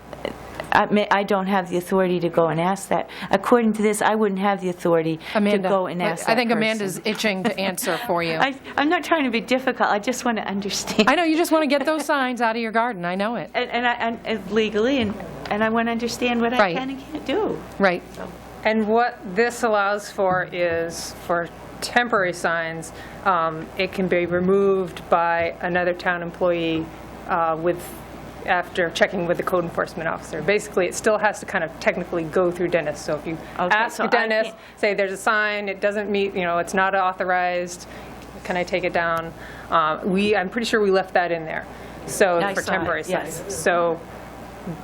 I don't have the authority to go and ask that. According to this, I wouldn't have the authority to go and ask that I think person. Amanda's itching to answer for you. I'm not trying to be difficult. I just want to understand. I know, you just want to get those signs out of your garden. I know it. And legally, and I want to understand what I can and can't do. Right. And what this allows for is for temporary signs, it can be removed by another town employee after checking with the code enforcement officer. Basically, it still has to kind of technically go through Dennis. So if you ask Dennis, say there's a sign, it doesn't meet, it's not authorized, can I take it down? I'm pretty sure we left that in there. So for temporary signs. So,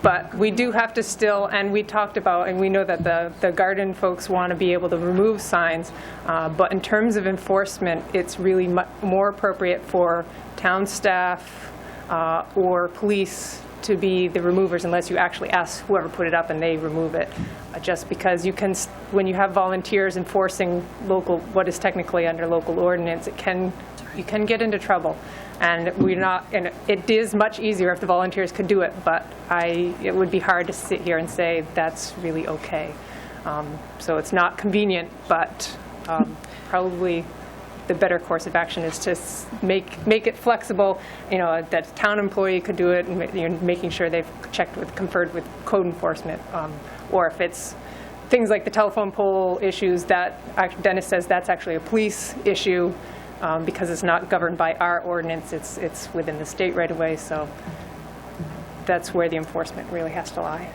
but we do have to still, and we talked about, and we know that the garden folks want to be able to remove signs, but in terms of enforcement, it's really more appropriate for town staff or police to be the removers unless you actually ask whoever put it up and they remove it. Just because you can, when you have volunteers enforcing what is technically under local ordinance, you can get into trouble. And it is much easier if the volunteers could do it, but it would be hard to sit here and say that's really okay. So it's not convenient, but probably the better course of action is to make it flexible, that a town employee could do it, and making sure they've conferred with code enforcement, or if it's things like the telephone pole issues, that Dennis says that's actually a police issue, because it's not governed by our ordinance, it's within the state right away, so that's where the enforcement really has to lie.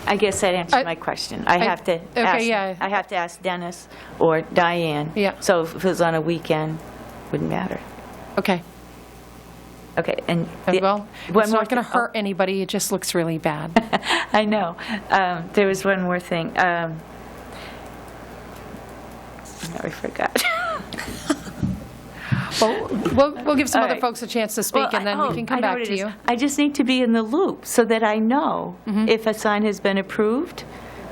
I guess that answers my question. I have to ask Dennis or Diane. Yeah. So if it was on a weekend, wouldn't matter. Okay. Okay, and Well, it's not going to hurt anybody, it just looks really bad. I know. There was one more thing. Now I forgot. Well, we'll give some All other right. folks a chance to speak, and then we can come I know back what to it you. is. I just need to be in the loop so that I know if a sign has been approved,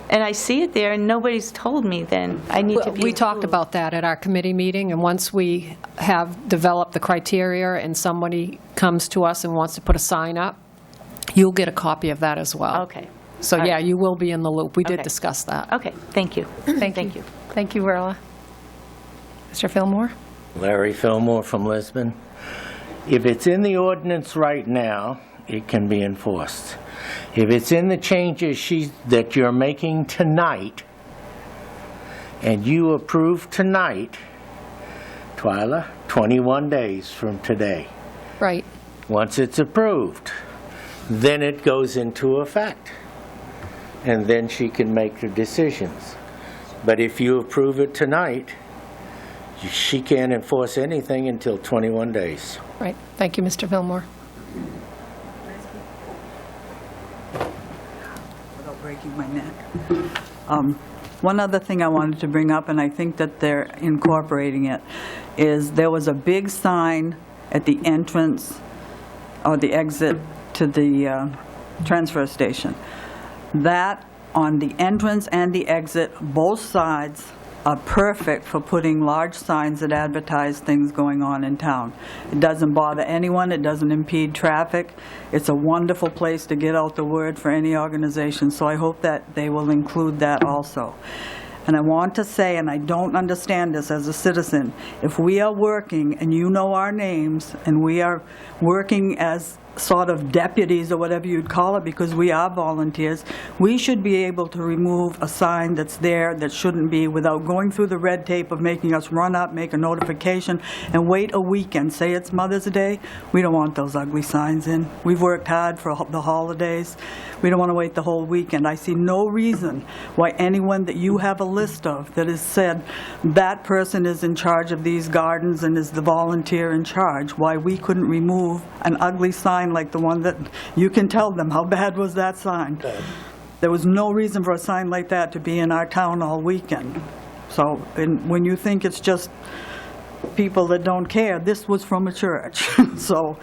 and I see it there, and nobody's told me, then I need to be We talked included. about that at our committee meeting, and once we have developed the criteria and somebody comes to us and wants to put a sign up, you'll get a copy of that as well. Okay. So, All yeah, right. you will be in the loop. We did Okay. discuss that. Okay, thank you. Thank you. Thank you, Verla. Mr. Fillmore? Larry Fillmore from Lisbon. If it's in the ordinance right now, it can be enforced. If it's in the changes that you're making tonight, and you approve tonight, Twyla, 21 days from today. Right. Once it's approved, then it goes into effect. And then she can make the decisions. But if you approve it tonight, she can't enforce anything until 21 days. Right. Thank you, Mr. Fillmore. Without breaking my neck. One other thing I wanted to bring up, and I think that they're incorporating it, is there was a big sign at the entrance or the exit to the transfer station. That, on the entrance and the exit, both sides are perfect for putting large signs that advertise things going on in town. It doesn't bother anyone, it doesn't impede traffic. It's a wonderful place to get out the word for any organization, so I hope that they will include that also. And I want to say, and I don't understand this as a citizen, if we are working, and you know our names, and we are working as sort of deputies or whatever you'd call it, because we are volunteers, we should be able to remove a sign that's there that shouldn't be without going through the red tape of making us run up, make a notification, and wait a weekend. Say it's Mother's Day, we don't want those ugly signs in. We've worked hard for the holidays. We don't want to wait the whole weekend. I see no reason why anyone that you have a list of that has said that person is in charge of these gardens and is the volunteer in charge, why we couldn't remove an ugly sign like the one that, you can tell them, how bad was that sign? There was no reason for a sign like that to be in our town all weekend. So, and when you think it's just people that don't care, this was from a church. So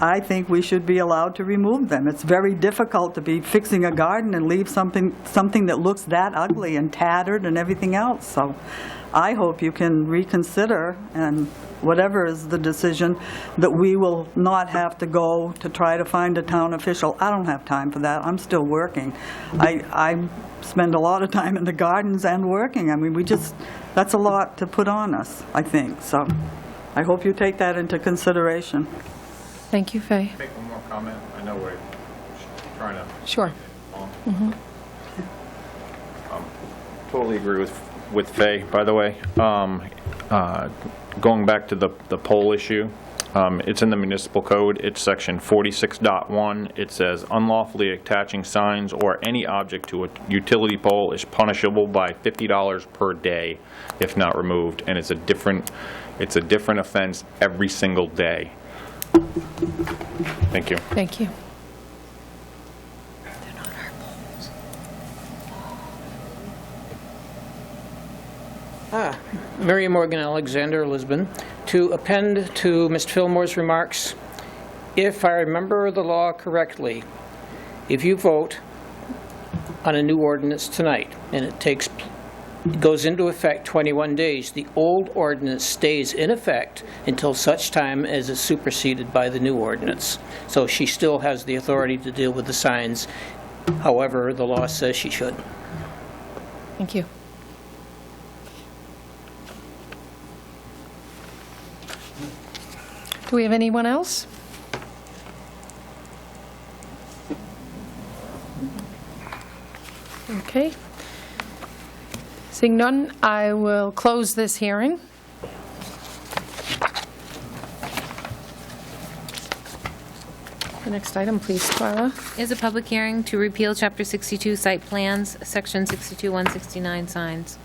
I think we should be allowed to remove them. It's very difficult to be fixing a garden and leave something that looks that ugly and tattered and everything else. So I hope you can reconsider, and whatever is the decision, that we will not have to go to try to find a town official. I don't have time for that. I'm still working. I spend a lot of time in the gardens and working. I mean, that's a lot to put on us, I think. So I hope you take that into consideration. Thank you, Faye. Make one more comment. I know we're trying to. Sure. Totally agree with Faye, by the way. Going back to the pole issue, it's in the municipal code. It's section 46.1. It says unlawfully attaching signs or any object to a utility pole is punishable by $50 per day if not removed. And it's a different offense every single day. Thank you. Thank you. Mary Morgan Alexander, Lisbon. To append to Mr. Fillmore's remarks, if I remember the law correctly, if you vote on a new ordinance tonight and it goes into effect 21 days, the old ordinance stays in effect until such time as it's superseded by the new ordinance. So she still has the authority to deal with the signs, however the law says she should. Thank you. Do we have anyone else? Okay. Seeing none, I will close this hearing. The next item, please, Twyla. Is a public hearing to repeal Chapter 62 Site Plans, Section 62-169 signs.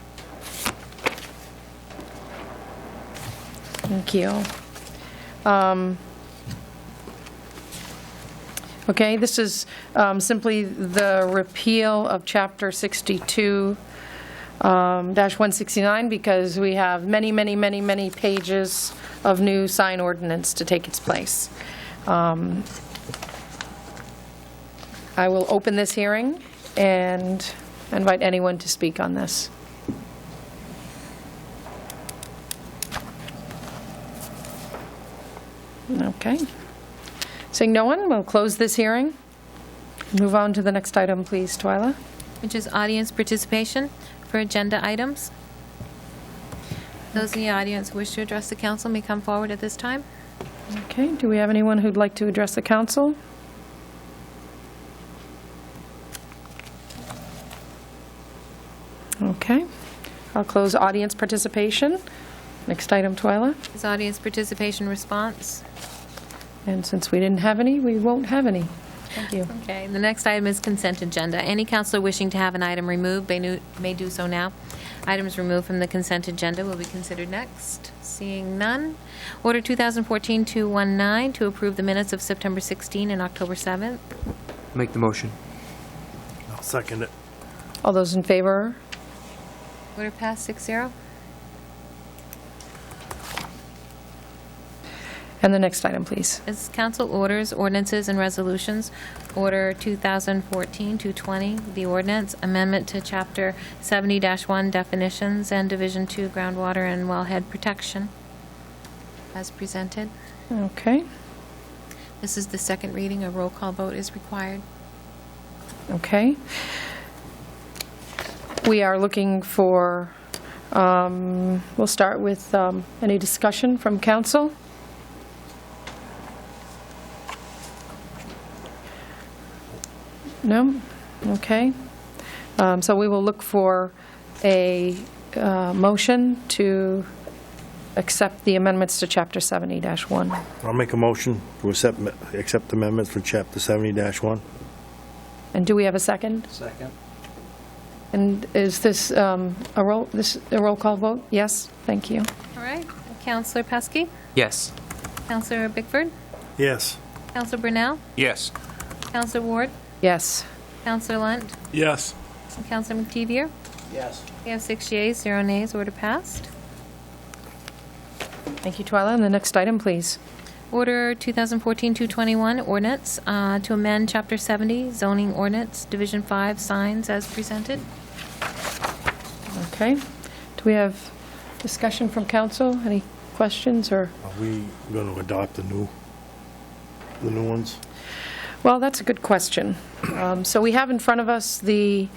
Thank you. Okay, this is simply the repeal of Chapter 62-169 because we have many, many, many, many pages of new sign ordinance to take its place. I will open this hearing and invite anyone to speak on this. Okay. Seeing no one, we'll close this hearing. Move on to the next item, please, Twyla. Which is audience participation for agenda items. Those in the audience who wish to address the council may come forward at this time. Okay, do we have anyone who'd like to address the council? Okay, I'll close audience participation. Next item, Twyla. Is audience participation response. And since we didn't have any, we won't have any. Thank you. Okay, the next item is consent agenda. Any councilor wishing to have an item removed may do so now. Items removed from the consent agenda will be considered next. Seeing none. Order 2014-219 to approve the minutes of September 16 and October 7th. Make the motion. I'll second it. All those in favor? Order passed 6-0. And the next item, please. As council orders, ordinances, and resolutions, Order 2014-220, the ordinance, amendment to Chapter 70-1, definitions, and Division 2, groundwater and wellhead protection, as presented. Okay. This is the second reading. A roll call vote is required. Okay. We are looking for, we'll start with any discussion from council. No? Okay. So we will look for a motion to accept the amendments to Chapter 70-1. I'll make a motion to accept amendments for Chapter 70-1. And do we have a second? Second. And is this a roll call vote? Yes? Thank you. All right. Councilor Pesky? Yes. Councilor Bickford? Yes. Councilor Brunel? Yes. Councilor Ward? Yes. Councilor Lunt? Yes. And Councilor McTevier? Yes. We have 6 yeas, 0 nays. Order passed. Thank you, Twyla. And the next item, please. Order 2014-221, ordinance to amend Chapter 70, zoning ordinance, Division 5, signs as presented. Okay. Do we have discussion from council? Any questions or? Are we going to adopt the new ones? Well, that's a good question. So we have in front of us the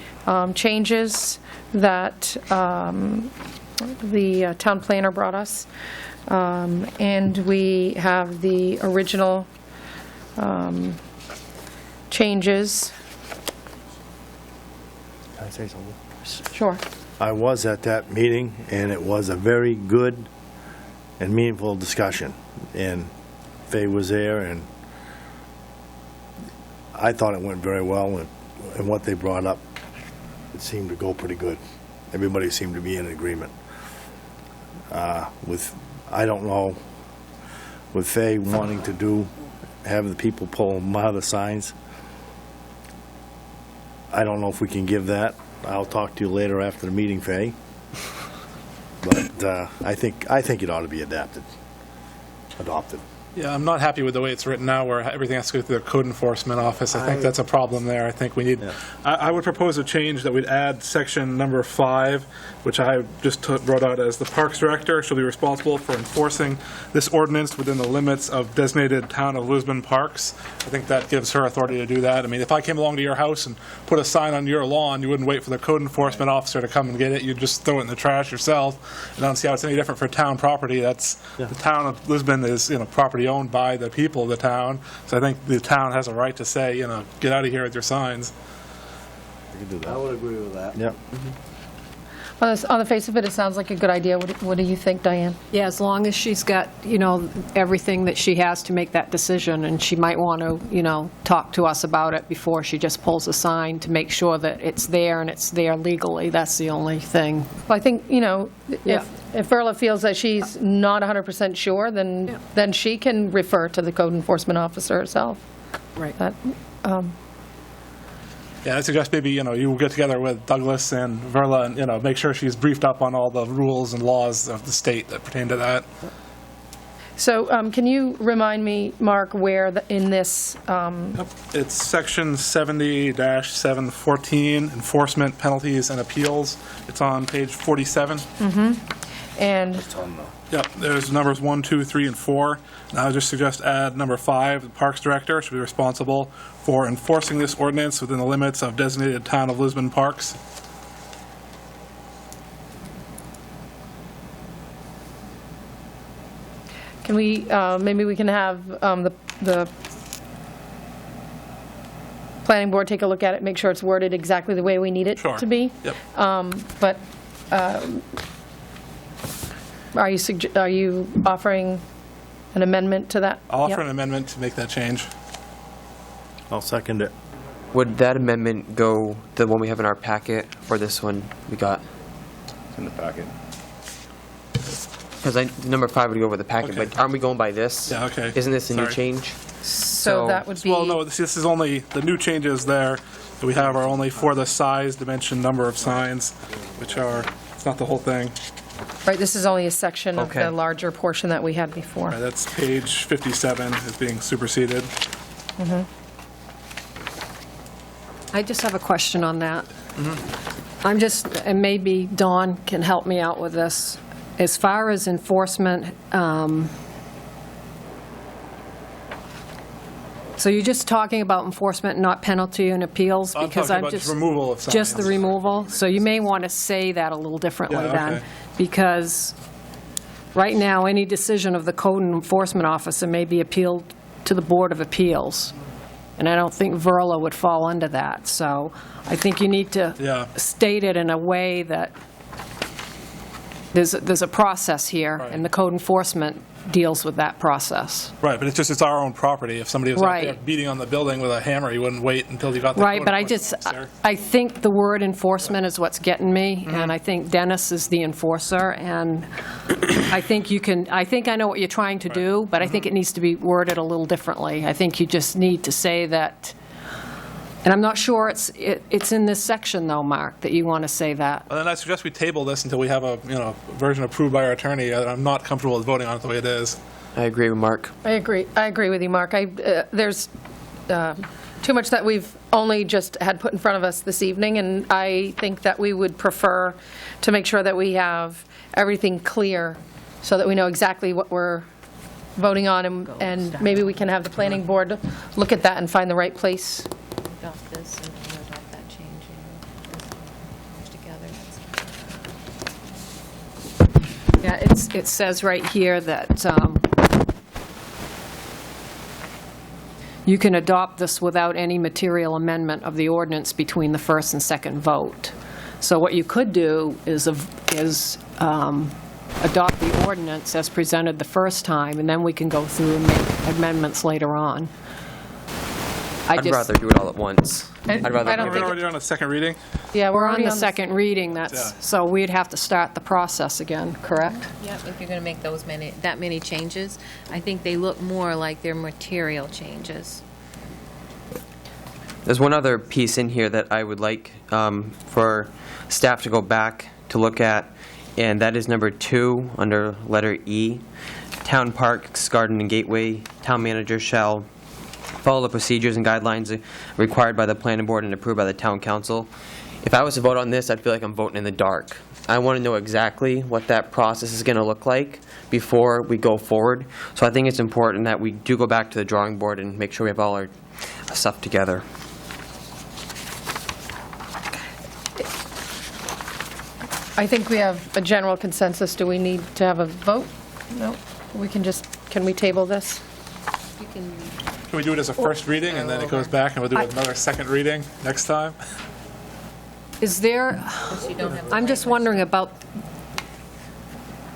changes that the town planner brought us. And we have the original changes. Can I say something? Sure. I was at that meeting, and it was a very good and meaningful discussion. And Faye was there, and I thought it went very well, and what they brought up, it seemed to go pretty good. Everybody seemed to be in agreement. I don't know, with Faye wanting to have the people pull them out of the signs, I don't know if we can give that. I'll talk to you later after the meeting, Faye. But I think it ought to be adopted. Yeah, I'm not happy with the way it's written now, where everything has to go through the code enforcement office. I think that's a problem there. I think we need, I would propose a change that we'd add section number 5, which I just wrote out as the Parks Director shall be responsible for enforcing this ordinance within the limits of designated Town of Lisbon parks. I think that gives her authority to do that. I mean, if I came along to your house and put a sign on your lawn, you wouldn't wait for the code enforcement officer to come and get it. You'd just throw it in the trash yourself. And I don't see how it's any different for town property. That's, the Town of Lisbon is, property property owned by the people of the town, so I think the town has a right to say, get out of here with your signs. I would agree with that. Yep. On the face of it, it sounds like a good idea. What do you think, Diane? Yeah, as long as she's got, everything that she has to make that decision, and she might want to, talk to us about it before she just pulls a sign to make sure that it's there and it's there legally. That's the only thing. Well, I think, Yeah. if Verla feels that she's not 100% sure, then she can refer to the code enforcement officer herself. Right. Yeah, I suggest maybe, you get together with Douglas and Verla and, make sure she's briefed up on all the rules and laws of the state that pertain to that. So can you remind me, Mark, where in this, It's section 70-714, enforcement, penalties, and appeals. It's on page 47. and Yep, there's numbers 1, 2, 3, and 4. And I would just suggest add number 5, the Parks Director should be responsible for enforcing this ordinance within the limits of designated Town of Lisbon parks. can we, maybe we can have the planning board take a look at it, make sure it's worded exactly the way we need it Sure. to be? Yep. But are you offering an amendment to that? I'll offer Yep. an amendment to make that change. I'll second it. Would that amendment go, the one we have in our packet, or this one we got? It's in the packet. Because number 5 would go over the packet, Okay. but aren't we going by this? Yeah, okay. Isn't this a new Sorry. change? So that would be. Well, no, this is only, the new changes there that we have are only for the size, dimension, number of signs, which are, it's not the whole thing. Right, this is only a section of Okay. the larger portion that we had before. Right, that's page 57 is being superseded. I just have a question on that. I'm just, and maybe Dawn can help me out with this. As far as enforcement, so you're just talking about enforcement, not penalty and appeals? I'm Because talking about just removal of signs. Just the removal? So you may want to say that a little differently Yeah, then. okay. Because right now, any decision of the code enforcement officer may be appealed to the Board of Appeals. And I don't think Verla would fall under that. So I think you need to Yeah. state it in a way that there's a process here, Right. and the code enforcement deals with that process. Right, but it's our own property. If somebody was out there Right. beating on the building with a hammer, you wouldn't wait until you got the Right, code but enforcement officer. I think the word enforcement is what's getting me, and I think Dennis is the enforcer, and I think I know what you're trying to do, but I think it needs to be worded a little differently. I think you just need to say that, and I'm not sure it's in this section, though, Mark, that you want to say that. Well, then I suggest we table this until we have a version approved by our attorney. I'm not comfortable with voting on it the way it is. I agree with Mark. I agree with you, Mark. There's too much that we've only just had put in front of us this evening, and I think that we would prefer to make sure that we have everything clear so that we know exactly what we're voting on, and maybe we can have the planning board look at that and find the right place. Adopt this and adopt that change together. Yeah, it says right here that you can adopt this without any material amendment of the ordinance between the first and second vote. So what you could do is adopt the ordinance as presented the first time, and then we can go through and make amendments later on. I'd rather do it all at once. I'd rather. I don't Are we think already on a second reading? Yeah, We're on already the second reading, so we'd have to start the process again, correct? Yep, if you're going to make that many changes, I think they look more like they're material changes. There's one other piece in here that I would like for staff to go back to look at, and that is number 2 under letter E. Town parks, garden, and gateway, town manager shall follow the procedures and guidelines required by the planning board and approved by the town council. If I was to vote on this, I'd feel like I'm voting in the dark. I want to know exactly what that process is going to look like before we go forward. So I think it's important that we do go back to the drawing board and make sure we have all our stuff together. I think we have a general consensus. Do we need to have a vote? No? Can we table this? Can we do it as a first reading, and then it goes back, and we'll do another second reading next time? Is there, I'm just wondering about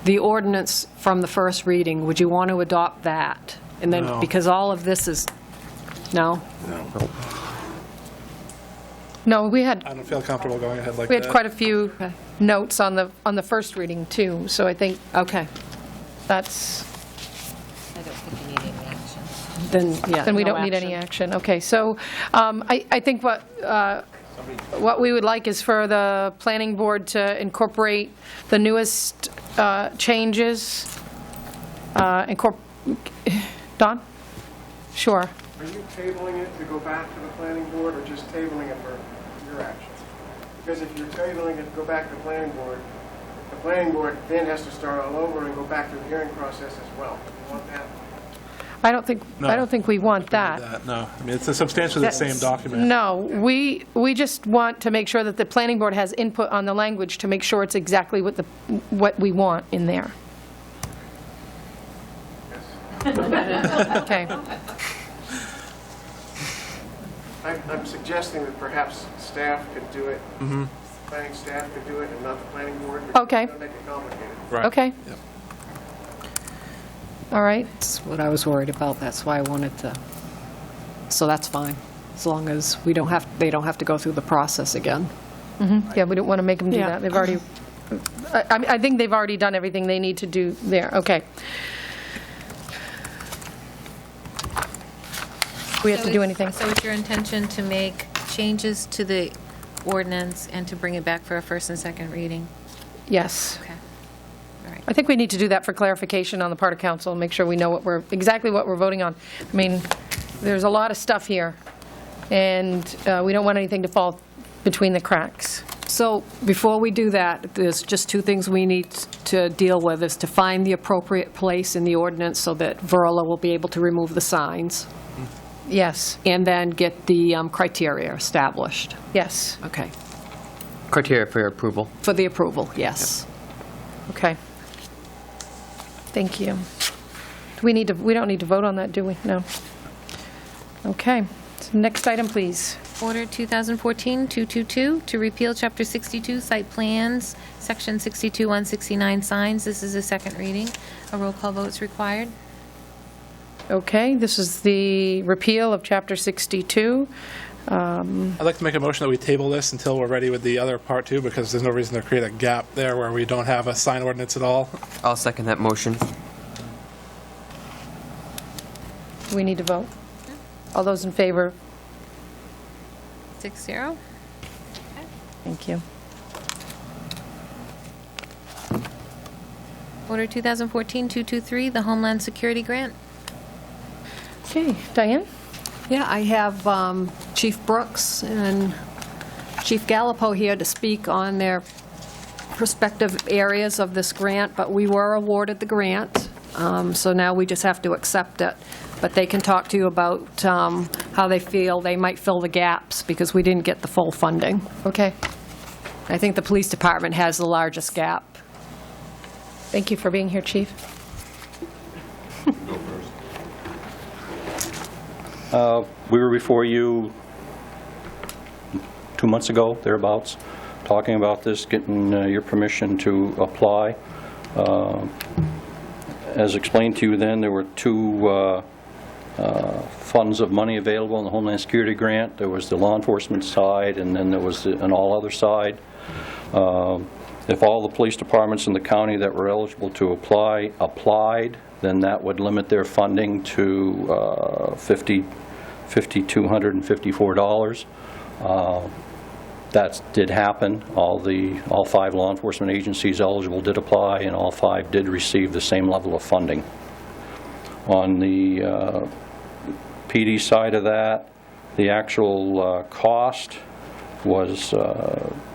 the ordinance from the first reading. Would you want to adopt that? And then, No. because all of this is, no? No, we had I don't feel comfortable going ahead like We that. had quite a few notes on the first reading, too, so I think Okay, that's, I don't think you need any action. then, yeah. then we no don't need any action. Okay, so I think what we would like is for the planning board to incorporate the newest changes. Don? Sure. Are you tabling it to go back to the planning board, or just tabling it for your action? Because if you're tabling it to go back to the planning board then has to start all over and go back to the hearing process as well. Do you want that? I don't think we want that. No, I mean, it's substantially the same document. No, we just want to make sure that the planning board has input on the language to make sure it's exactly what we want in there. Okay. I'm suggesting that perhaps staff could do it, planning staff could do it, and not the planning board. Okay. It would make it complicated. Right. Okay. Yep. All right. That's what I was worried about, that's why I wanted to, so that's fine, as long as they don't have to go through the process again. Yeah, we don't want to make them do Yeah. that. They've already, I think they've already done everything they need to do there. Okay. We have to do anything? So it's your intention to make changes to the ordinance and to bring it back for a first and second reading? Yes. Okay. All right. I think we need to do that for clarification on the part of council, and make sure we know exactly what we're voting on. I mean, there's a lot of stuff here, and we don't want anything to fall between the cracks. So before we do that, there's just two things we need to deal with, is to find the appropriate place in the ordinance so that Verla will be able to remove the signs, Yes, and then get the criteria established. yes, Okay. Criteria for your approval. For the approval, yes. okay. Thank you. We don't need to vote on that, do we? No. Okay. So next item, please. Order 2014-222 to repeal Chapter 62 Site Plans, Section 62-169 Signs. This is a second reading. A roll call vote is required. Okay, this is the repeal of Chapter 62. I'd like to make a motion that we table this until we're ready with the other part too, because there's no reason to create a gap there where we don't have a sign ordinance at all. I'll second that motion. Do we need to vote? All those in favor? 6-0. Thank you. Order 2014-223, the Homeland Security Grant. Okay, Diane? Yeah, I have Chief Brooks and Chief Gallipo here to speak on their prospective areas of this grant, but we were awarded the grant, so now we just have to accept it. But they can talk to you about how they feel they might fill the gaps, because we didn't get the full funding. Okay. I think the police department has the largest gap. Thank you for being here, Chief. We were before you 2 months ago, thereabouts, talking about this, getting your permission to apply. As explained to you then, there were two funds of money available in the Homeland Security Grant. There was the law enforcement side, and then there was an all-other side. If all the police departments in the county that were eligible to apply applied, then that would limit their funding to $5,254. That did happen. All 5 law enforcement agencies eligible did apply, and all 5 did receive the same level of funding. On the PD side of that, the actual cost was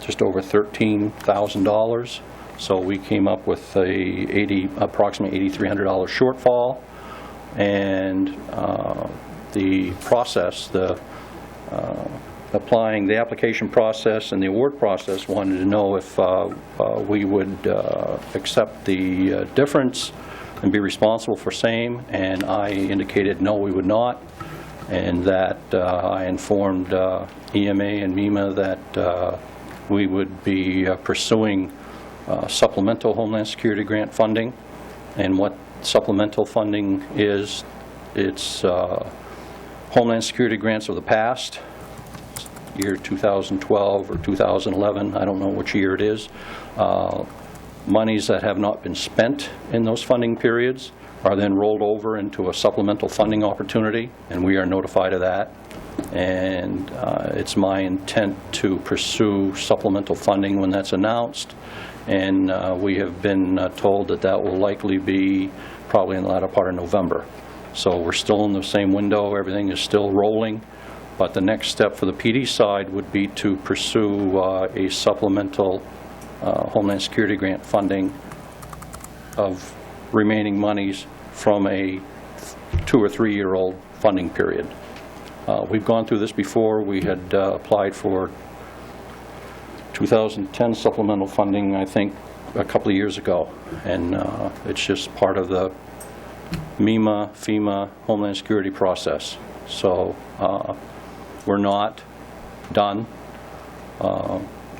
just over $13,000. So we came up with approximately $8,300 shortfall, and the process, applying the application process and the award process, wanted to know if we would accept the difference and be responsible for same, and I indicated no, we would not, and that I informed EMA and MEMA that we would be pursuing supplemental Homeland Security grant funding. And what supplemental funding is, it's Homeland Security grants of the past, year 2012 or 2011, I don't know which year it is. Monies that have not been spent in those funding periods are then rolled over into a supplemental funding opportunity, and we are notified of that. And it's my intent to pursue supplemental funding when that's announced, and we have been told that that will likely be probably in the latter part of November. So we're still in the same window, everything is still rolling, but the next step for the PD side would be to pursue a supplemental Homeland Security grant funding of remaining monies from a 2 or 3 year old funding period. We've gone through this before. We had applied for 2010 supplemental funding, I think, a couple of years ago, and it's just part of the MEMA, FEMA, Homeland Security process. So we're not done.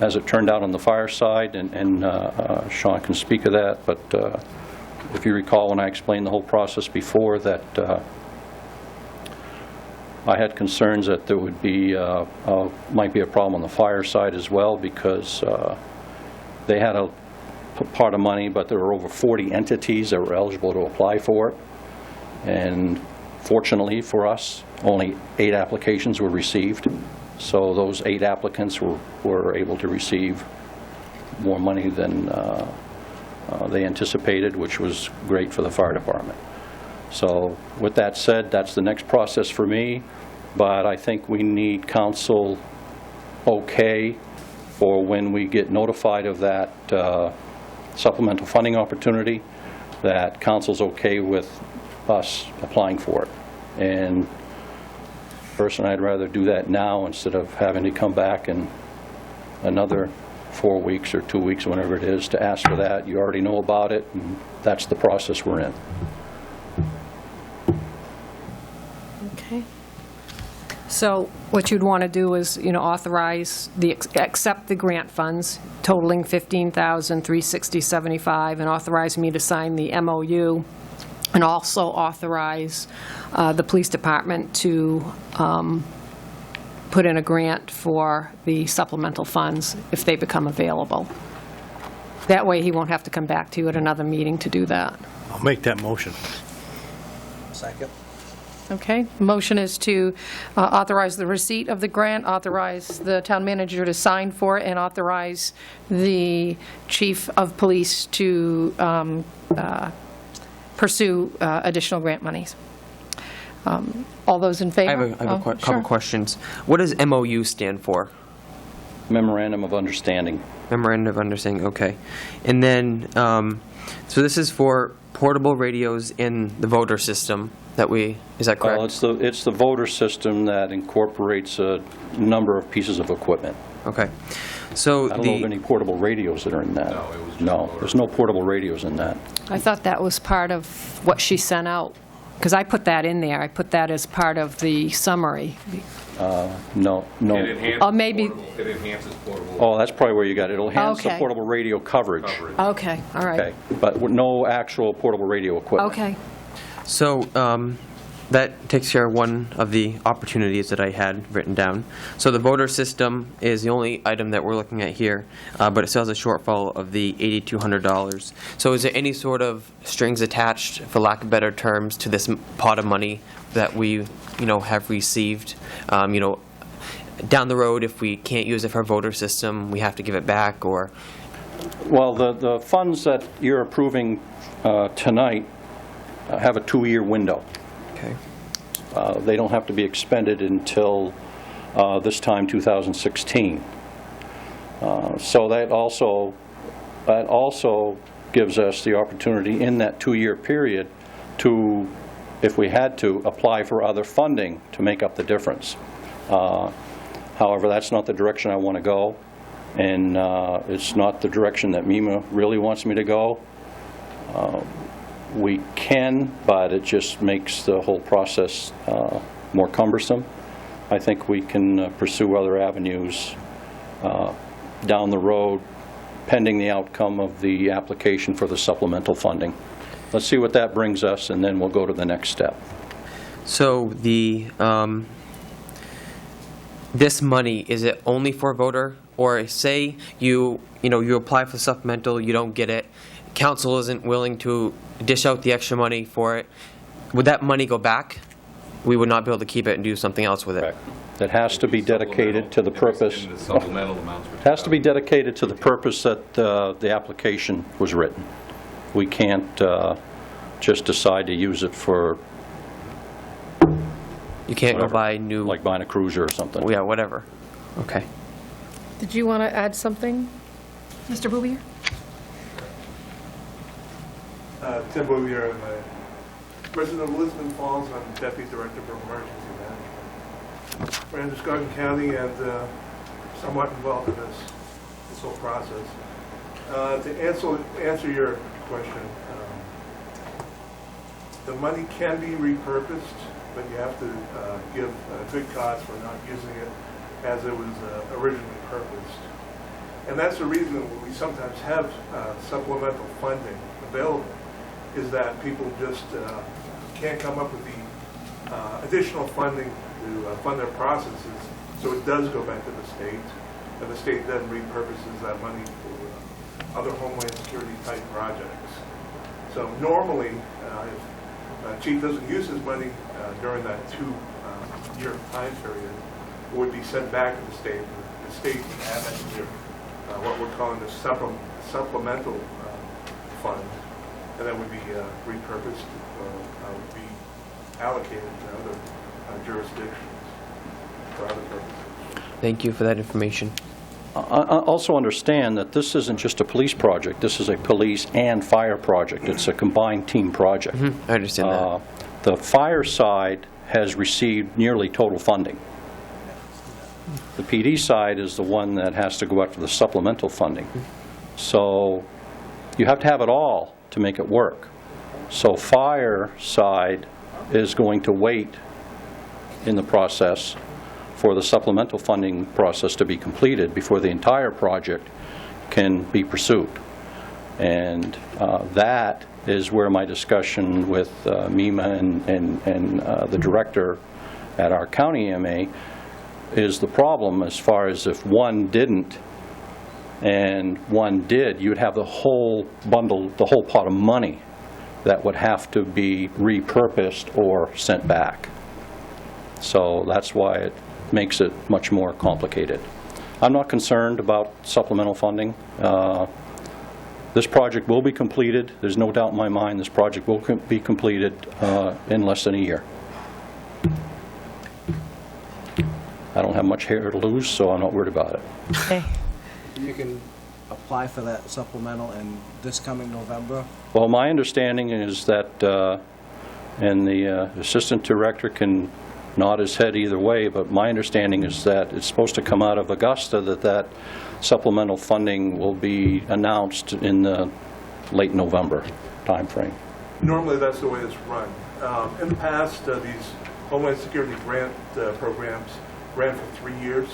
As it turned out on the fire side, and Sean can speak of that, but if you recall when I explained the whole process before, that I had concerns that there would be, might be a problem on the fire side as well, because they had a part of money, but there were over 40 entities that were eligible to apply for it. And fortunately for us, only 8 applications were received. So those 8 applicants were able to receive more money than they anticipated, which was great for the fire department. So with that said, that's the next process for me, but I think we need council okay for when we get notified of that supplemental funding opportunity, that council's okay with us applying for it. And personally, I'd rather do that now instead of having to come back in another 4 weeks or 2 weeks, whenever it is, to ask for that. You already know about it, and that's the process we're in. Okay. So what you'd want to do is, authorize accept the grant funds totaling $15,360.75, and authorize me to sign the MOU, and also authorize the police department to put in a grant for the supplemental funds if they become available. That way he won't have to come back to you at another meeting to do that. I'll make that motion. Second. Okay, motion is to authorize the receipt of the grant, authorize the town manager to sign for it, and authorize the chief of police to pursue additional grant monies. All those in favor? I have a couple questions. What does MOU stand for? Memorandum of Understanding. Memorandum of Understanding, okay. And then, so this is for portable radios in the voter system is that correct? Well, it's the voter system that incorporates a number of pieces of equipment. Okay. So I don't know of any portable radios that are in that. No, there's no portable radios in that. I thought that was part of what she sent out, because I put that in there. I put that as part of the summary. No. Or maybe. It enhances portable. Oh, that's probably where you got it. It'll enhance the Okay. portable radio coverage. Okay, all right. Okay, but with no actual portable radio equipment. Okay. So that takes care of one of the opportunities that I had written down. So the voter system is the only item that we're looking at here, but it still has a shortfall of the $8,200. So is there any sort of strings attached, for lack of better terms, to this pot of money that we, have received? Down the road, if we can't use it for our voter system, we have to give it back, or? Well, the funds that you're approving tonight have a 2-year window. Okay. They don't have to be expended until this time, 2016. So that also gives us the opportunity in that 2-year period to, if we had to, apply for other funding to make up the difference. However, that's not the direction I want to go, and it's not the direction that MEMA really wants me to go. We can, but it just makes the whole process more cumbersome. I think we can pursue other avenues down the road, pending the outcome of the application for the supplemental funding. Let's see what that brings us, and then we'll go to the next step. So this money, is it only for voter? Or say you apply for supplemental, you don't get it, council isn't willing to dish out the extra money for it, would that money go back? We would not be able to keep it and do something else with it? Correct. That has to be dedicated to the purpose. It has to be dedicated to the purpose that the application was written. We can't just decide to use it for... You can't go buy new... Like buying a cruiser or something. Yeah, whatever. Okay. Did you want to add something, Mr. Bouvier? Tim Bouvier, I'm a resident of Lisbon Falls. I'm Deputy Director for Emergency Management for Androscoggin County and somewhat involved in this whole process. To answer your question, the money can be repurposed, but you have to give good cause for not using it as it was originally purposed. And that's the reason we sometimes have supplemental funding available, is that people just can't come up with the additional funding to fund their processes, so it does go back to the state, and the state then repurposes that money for other Homeland Security type projects. So normally, if Chief doesn't use his money during that 2-year time period, it would be sent back to the state. The state would add that to what we're calling the supplemental fund, and that would be repurposed or would be allocated to other jurisdictions for other purposes. Thank you for that information. Also understand that this isn't just a police project. This is a police and fire project. It's a combined team project. I understand that. The fire side has received nearly total funding. The PD side is the one that has to go after the supplemental funding. So you have to have it all to make it work. So fire side is going to wait in the process for the supplemental funding process to be completed before the entire project can be pursued. And that is where my discussion with MEMA and the director at our county EMA is the problem, as far as if one didn't and one did, you'd have the whole bundle, the whole pot of money that would have to be repurposed or sent back. So that's why it makes it much more complicated. I'm not concerned about supplemental funding. This project will be completed. There's no doubt in my mind this project will be completed in less than a year. I don't have much hair to lose, so I'm not worried about it. Okay. You can apply for that supplemental in this coming November? Well, my understanding is that, and the assistant director can nod his head either way, but my understanding is that it's supposed to come out of Augusta, that supplemental funding will be announced in the late November timeframe. Normally, that's the way it's run. In the past, these Homeland Security grant programs ran for 3 years.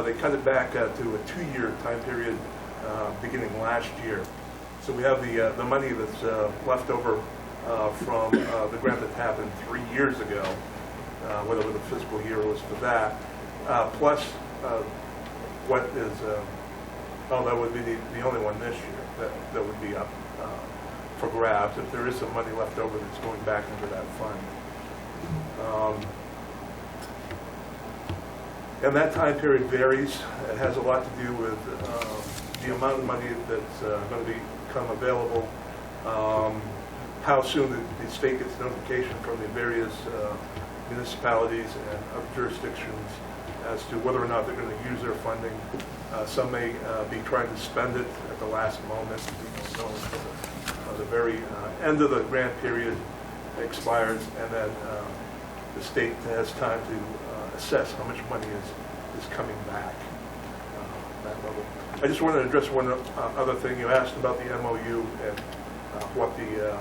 They cut it back to a 2-year time period beginning last year. So we have the money that's left over from the grant that happened 3 years ago, whether the fiscal year was for that, plus what is, that would be the only one this year that would be up for grabs, if there is some money left over that's going back into that fund. And that time period varies. It has a lot to do with the amount of money that's going to become available, how soon the state gets notification from the various municipalities and other jurisdictions as to whether or not they're going to use their funding. Some may be trying to spend it at the last moment, so the very end of the grant period expires, and then the state has time to assess how much money is coming back that level. I just wanted to address one other thing. You asked about the MOU and what the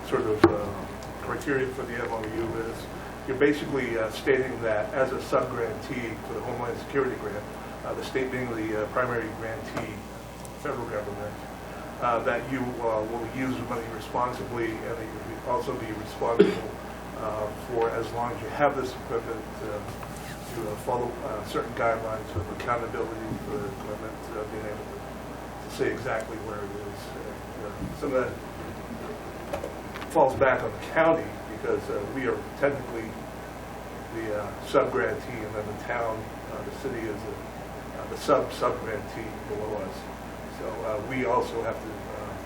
sort of criteria for the MOU is you're basically stating that as a sub-grantee for the Homeland Security grant, the state being the primary grantee, federal government, that you will use the money responsibly, and that you will also be responsible for, as long as you have this equipment, to follow certain guidelines of accountability for the equipment, being able to say exactly where it is. Some of that falls back on the county because we are technically the sub-grantee, and then the town, the city is the sub-grantee below us. So we also have to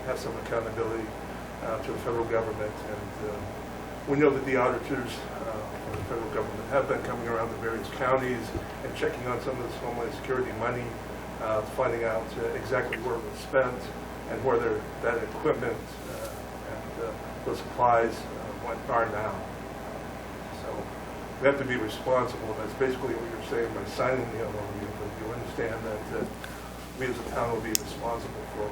have some accountability to the federal government, and we know that the auditors from the federal government have been coming around to various counties and checking on some of this Homeland Security money, finding out exactly where it was spent and where that equipment and those supplies are now. So we have to be responsible. That's basically what you're saying by signing the MOU, but you understand that we as a town will be responsible for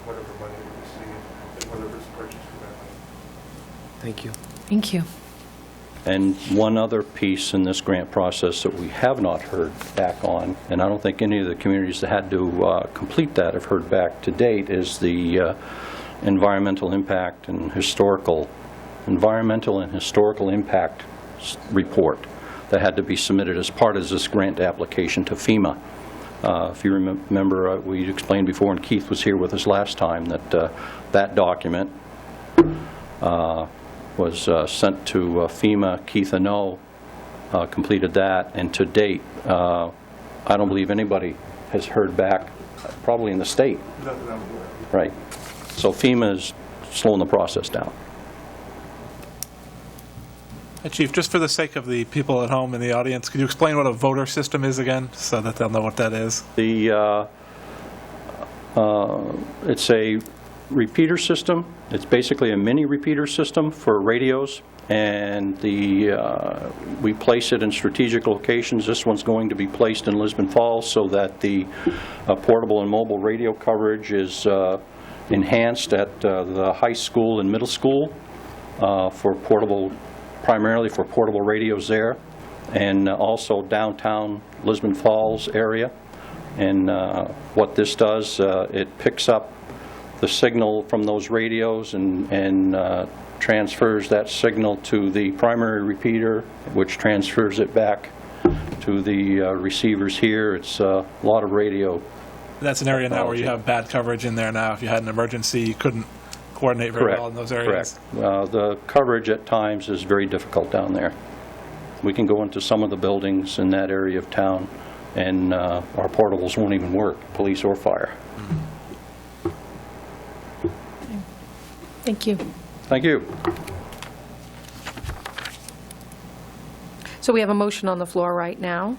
whatever money we receive and whatever is purchased from that money. Thank you. Thank you. And one other piece in this grant process that we have not heard back on, and I don't think any of the communities that had to complete that have heard back to date, is the environmental impact and historical impact report that had to be submitted as part of this grant application to FEMA. If you remember, we explained before, and Keith was here with us last time, that that document was sent to FEMA. Keith Ano completed that, and to date, I don't believe anybody has heard back, probably in the state. Nothing I'm aware of. Right. So FEMA is slowing the process down. Hey, Chief, just for the sake of the people at home in the audience, could you explain what a voter system is again, so that they'll know what that is? It's a repeater system. It's basically a mini repeater system for radios, and we place it in strategic locations. This one's going to be placed in Lisbon Falls so that the portable and mobile radio coverage is enhanced at the high school and middle school primarily for portable radios there, and also downtown Lisbon Falls area. And what this does, it picks up the signal from those radios and transfers that signal to the primary repeater, which transfers it back to the receivers here. It's a lot of radio. That's an area now where you have bad coverage in there now. If you had an emergency, you couldn't coordinate very well in those areas. Correct. The coverage at times is very difficult down there. We can go into some of the buildings in that area of town, and our portables won't even work, police or fire. Thank you. Thank you. So we have a motion on the floor right now.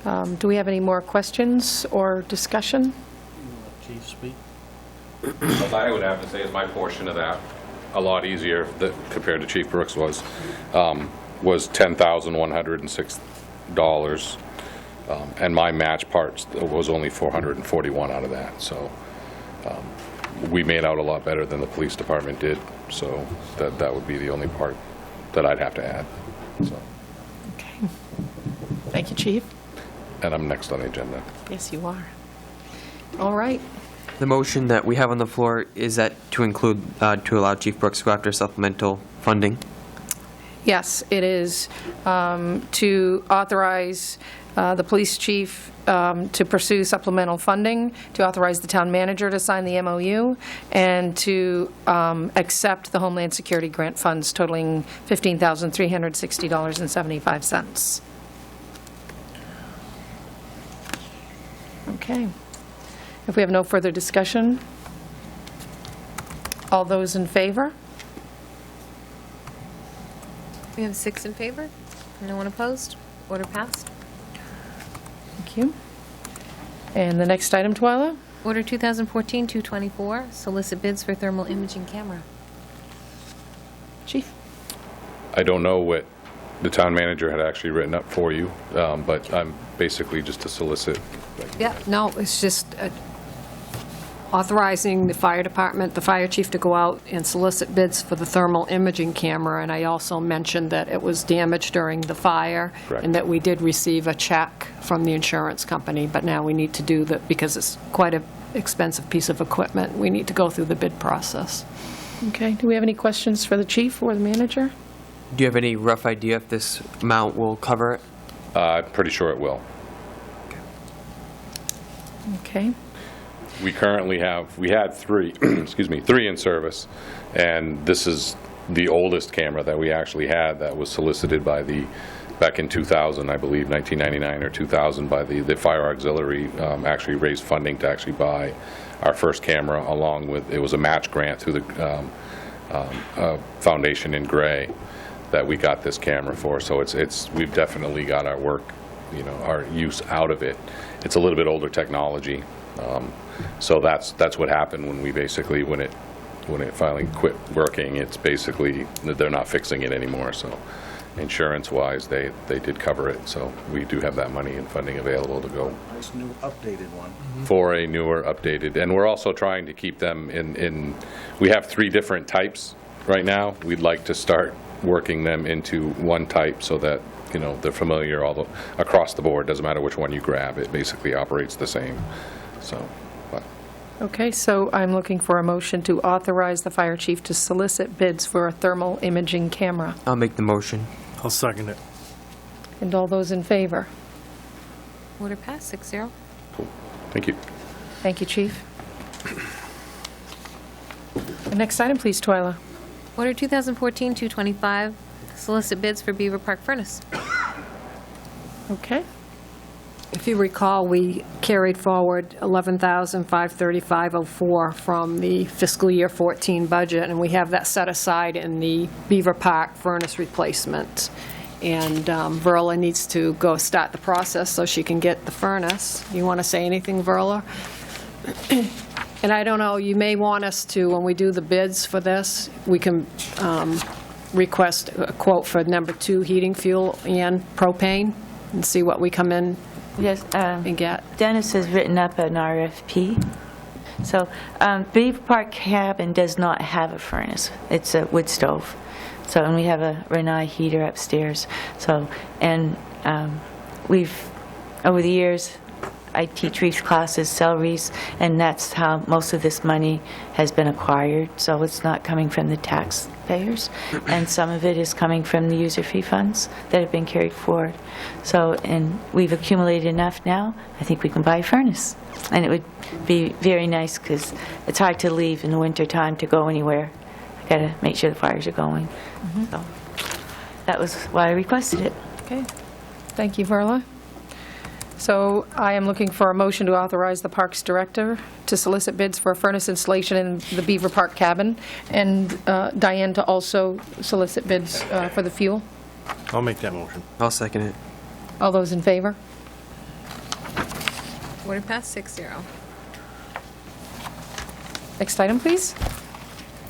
Do we have any more questions or discussion? Chief, speak. What I would have to say is my portion of that, a lot easier compared to Chief Brooks was $10,106, and my match part was only $441 out of that. So we made out a lot better than the police department did. So that would be the only part that I'd have to add. So. Okay. Thank you, Chief. And I'm next on the agenda. Yes, you are. All right. The motion that we have on the floor, is that to include, to allow Chief Brooks to go after supplemental funding? Yes, it is to authorize the police chief to pursue supplemental funding, to authorize the town manager to sign the MOU, and to accept the Homeland Security grant funds totaling $15,360.75. Okay. If we have no further discussion, all those in favor? We have 6 in favor, no one opposed. Order passed. Thank you. And the next item, Twyla? Order 2014-224, solicit bids for thermal imaging camera. Chief? I don't know what the town manager had actually written up for you, but I'm basically just to solicit. Yeah, no, it's just authorizing the fire department, the fire chief, to go out and solicit bids for the thermal imaging camera, and I also mentioned that it was damaged during the fire, Correct. and that we did receive a check from the insurance company, but now we need to do that, because it's quite an expensive piece of equipment, we need to go through the bid process. Okay, do we have any questions for the chief or the manager? Do you have any rough idea if this amount will cover it? I'm pretty sure it will. Okay. We currently we had three, excuse me, three in service, and this is the oldest camera that we actually had that was solicited by back in 2000, I believe, 1999 or 2000, by the Fire Auxiliary, actually raised funding to actually buy our first camera, along with, it was a match grant through the foundation in Gray that we got this camera for. So we've definitely got our work, our use out of it. It's a little bit older technology. So that's what happened when we basically, when it finally quit working, it's basically, they're not fixing it anymore. So insurance-wise, they did cover it. So we do have that money and funding available to go Nice new updated one. for a newer, updated. And we're also trying to keep them we have 3 different types right now. We'd like to start working them into one type so that, they're familiar across the board. Doesn't matter which one you grab, it basically operates the same. So, but Okay, so I'm looking for a motion to authorize the fire chief to solicit bids for a thermal imaging camera. I'll make the motion. I'll second it. And all those in favor? Order passed, 6-0. Thank you. Thank you, chief. The next item, please, Twyla. Order 2014-225, solicit bids for Beaver Park furnace. Okay. If you recall, we carried forward $11,535.04 from the fiscal year 14 budget, and we have that set aside in the Beaver Park furnace replacement. And Verla needs to go start the process so she can get the furnace. You want to say anything, Verla? And I don't know, you may want us to, when we do the bids for this, we can request a quote for number 2 heating fuel and propane, and see what we come in Yes, and get. Dennis has written up an RFP. So Beaver Park Cabin does not have a furnace. It's a wood stove. So, and we have a Rinnai heater upstairs. So, and we've, over the years, I teach reefs classes, sell reefs, and that's how most of this money has been acquired. So it's not coming from the taxpayers, and some of it is coming from the user fee funds that have been carried forward. So, and we've accumulated enough now, I think we can buy a furnace. And it would be very nice, because it's hard to leave in the winter time to go anywhere. I got to make sure the fires are going. So that was why I requested it. Okay. Thank you, Verla. So I am looking for a motion to authorize the Parks Director to solicit bids for a furnace installation in the Beaver Park cabin, and Diane to also solicit bids for the fuel. I'll make that motion. I'll second it. All those in favor? Order passed, 6-0. Next item, please.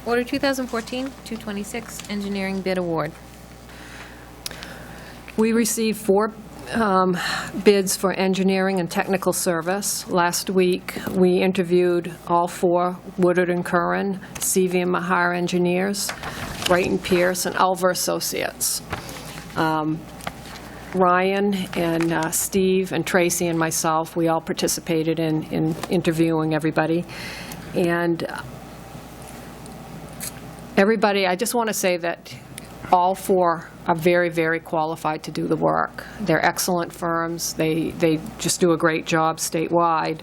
Order 2014-226, engineering bid award. We received 4 bids for engineering and technical service. Last week, we interviewed all 4 Woodard and Curran, CV and Mahar engineers, Brighton Pierce, and Alver Associates. Ryan and Steve and Tracy and myself, we all participated in interviewing everybody. And everybody, I just want to say that all 4 are very, very qualified to do the work. They're excellent firms. They just do a great job statewide.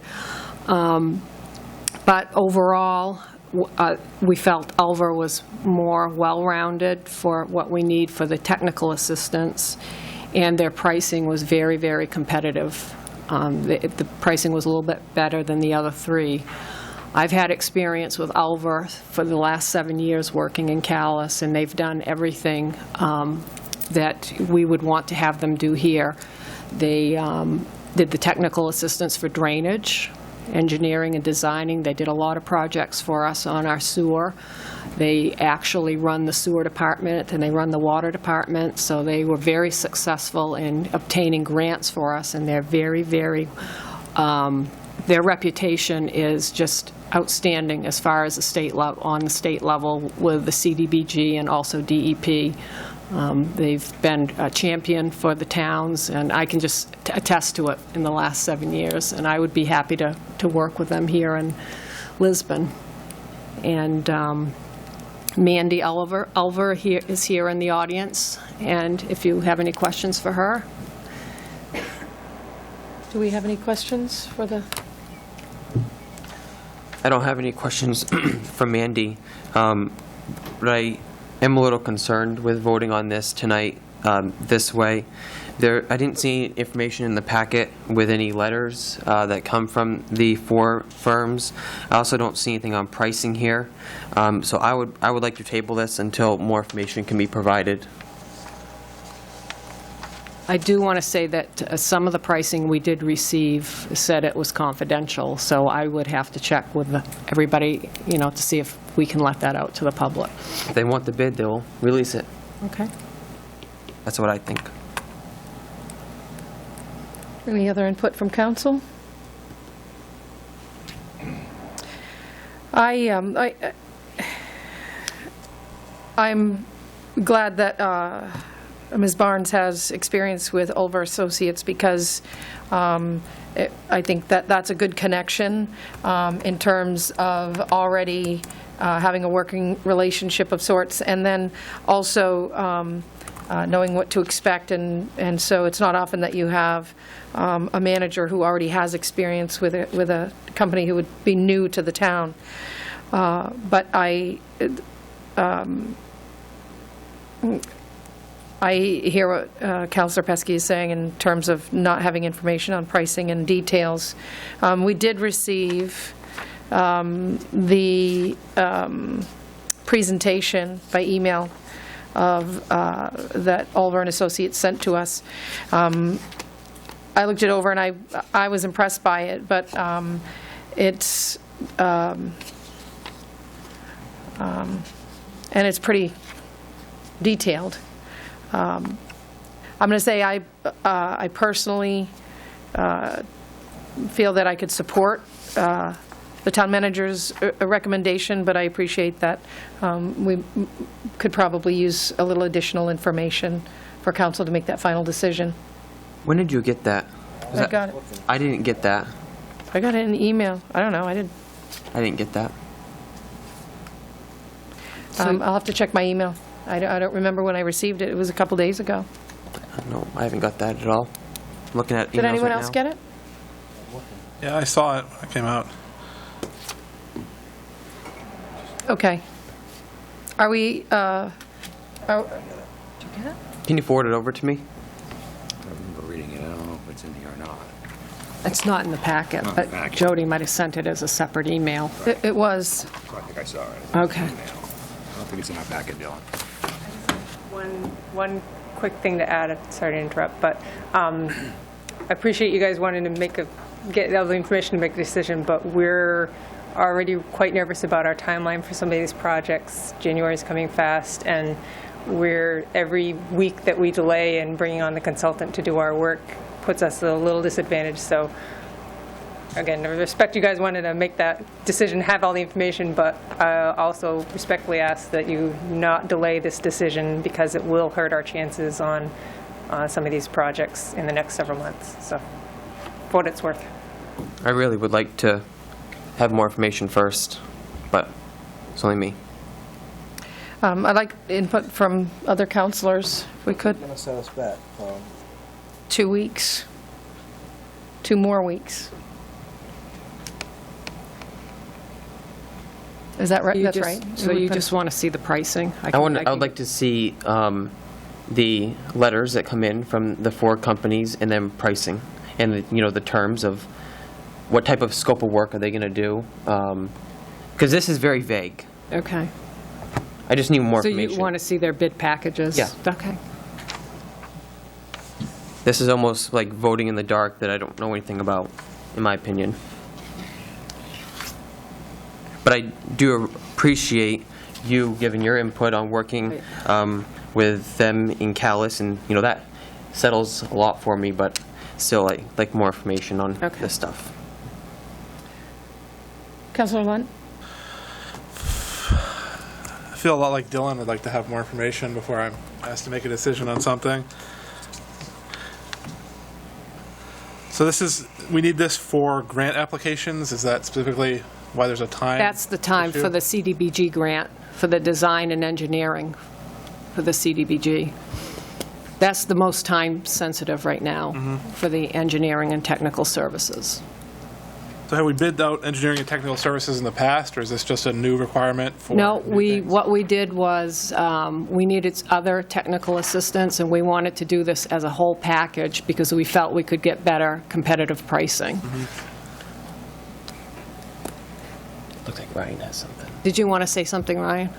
But overall, we felt Alver was more well-rounded for what we need for the technical assistance, and their pricing was very, very competitive. The pricing was a little bit better than the other 3. I've had experience with Alver for the last 7 years working in Calais, and they've done everything that we would want to have them do here. They did the technical assistance for drainage, engineering and designing. They did a lot of projects for us on our sewer. They actually run the sewer department, and they run the water department, so they were very successful in obtaining grants for us, and they're very, very their reputation is just outstanding as far as on the state level with the CDBG and also DEP. They've been a champion for the towns, and I can just attest to it in the last 7 years, and I would be happy to work with them here in Lisbon. And Mandy Ulver is here in the audience, and if you have any questions for her. Do we have any questions for the? I don't have any questions for Mandy, but I am a little concerned with voting on this tonight this way. I didn't see information in the packet with any letters that come from the 4 firms. I also don't see anything on pricing here. So I would like to table this until more information can be provided. I do want to say that some of the pricing we did receive said it was confidential, so I would have to check with everybody, to see if we can let that out to the public. If they want the bid, they'll release it. Okay. That's what I think. Any other input from council? I'm glad that Ms. Barnes has experience with Ulver Associates, because I think that that's a good connection in terms of already having a working relationship of sorts, and then also knowing what to expect. And so it's not often that you have a manager who already has experience with a company who would be new to the town. But I hear what Councillor Pesky is saying in terms of not having information on pricing and details. We did receive the presentation by email of that Ulver and Associates sent to us. I looked it over and I was impressed by it, but it's and it's pretty detailed. I'm going to say I personally feel that I could support the town manager's recommendation, but I appreciate that we could probably use a little additional information for council to make that final decision. When did you get that? I got it. I didn't get that. I got it in the email. I don't know. I didn't get that. I'll have to check my email. I don't remember when I received it. It was a couple days ago. No, I haven't got that at all. I'm looking at emails Did anyone right else now. get it? Yeah, I saw it when it came out. Okay. Are we, did you get it? Can you forward it over to me? I remember reading it. I don't know if it's in here or not. It's not in the packet, Not in the but packet. Jody might have sent it as a separate email. It was. I think I saw it. Okay. I don't think it's in our packet, Dylan. One quick thing to add, sorry to interrupt, but I appreciate you guys wanting to get all the information to make a decision, but we're already quite nervous about our timeline for some of these projects. January's coming fast, and every week that we delay in bringing on the consultant to do our work puts us at a little disadvantage. So again, I respect you guys wanted to make that decision, have all the information, but also respectfully ask that you not delay this decision, because it will hurt our chances on some of these projects in the next several months. So for what it's worth. I really would like to have more information first, but it's only me. I'd like input from other councilors, if we could. I'm going to set us back. 2 weeks. 2 more weeks. Is that right? That's right. So you just want to see the pricing? I would like to see the letters that come in from the 4 companies, and then pricing, and the terms of what type of scope of work are they going to do, because this is very vague. Okay. I just need more So information. you want to see their bid packages? Yeah. Okay. This is almost like voting in the dark that I don't know anything about, in my opinion. But I do appreciate you giving your input on working with them in Calais, and that settles a lot for me, but still I like more information on this stuff. Councilor Lunt? I feel a lot like Dylan. I'd like to have more information before I'm asked to make a decision on something. So we need this for grant applications? Is that specifically why there's a time? That's the time issue? for the CDBG grant, for the design and engineering for the CDBG. That's the most time-sensitive right now for the engineering and technical services. So have we bid out engineering and technical services in the past, or is this just a new requirement for? No, what we did was, we needed other technical assistance, and we wanted to do this as a whole package because we felt we could get better competitive pricing. Looks like Ryan has something. Did you want to say something, Ryan?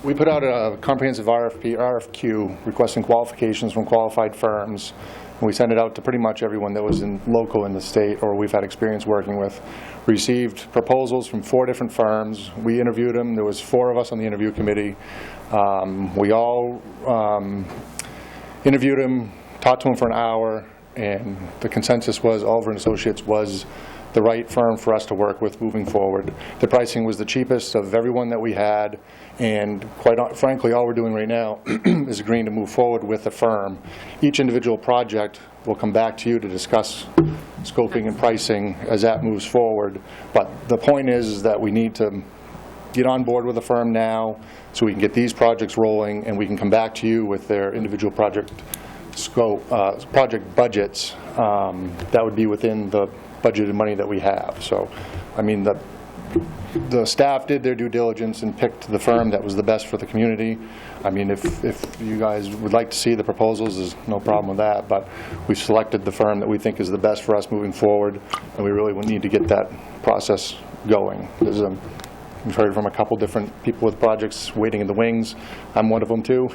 We put out a comprehensive RFQ requesting qualifications from qualified firms. And we sent it out to pretty much everyone that was local in the state or we've had experience working with. Received proposals from 4 different firms. We interviewed them. There was 4 of us on the interview committee. We all interviewed them, talked to them for an hour, and the consensus was Oliver & Associates was the right firm for us to work with moving forward. The pricing was the cheapest of everyone that we had, and quite frankly, all we're doing right now is agreeing to move forward with the firm. Each individual project will come back to you to discuss scoping and pricing as that moves forward. But the point is that we need to get on board with the firm now so we can get these projects rolling, and we can come back to you with their individual project scope, project budgets that would be within the budgeted money that we have. So, I mean, the staff did their due diligence and picked the firm that was the best for the community. I mean, if you guys would like to see the proposals, there's no problem with that, but we've selected the firm that we think is the best for us moving forward, and we really will need to get that process going. We've heard from a couple different people with projects waiting in the wings. I'm one of them too.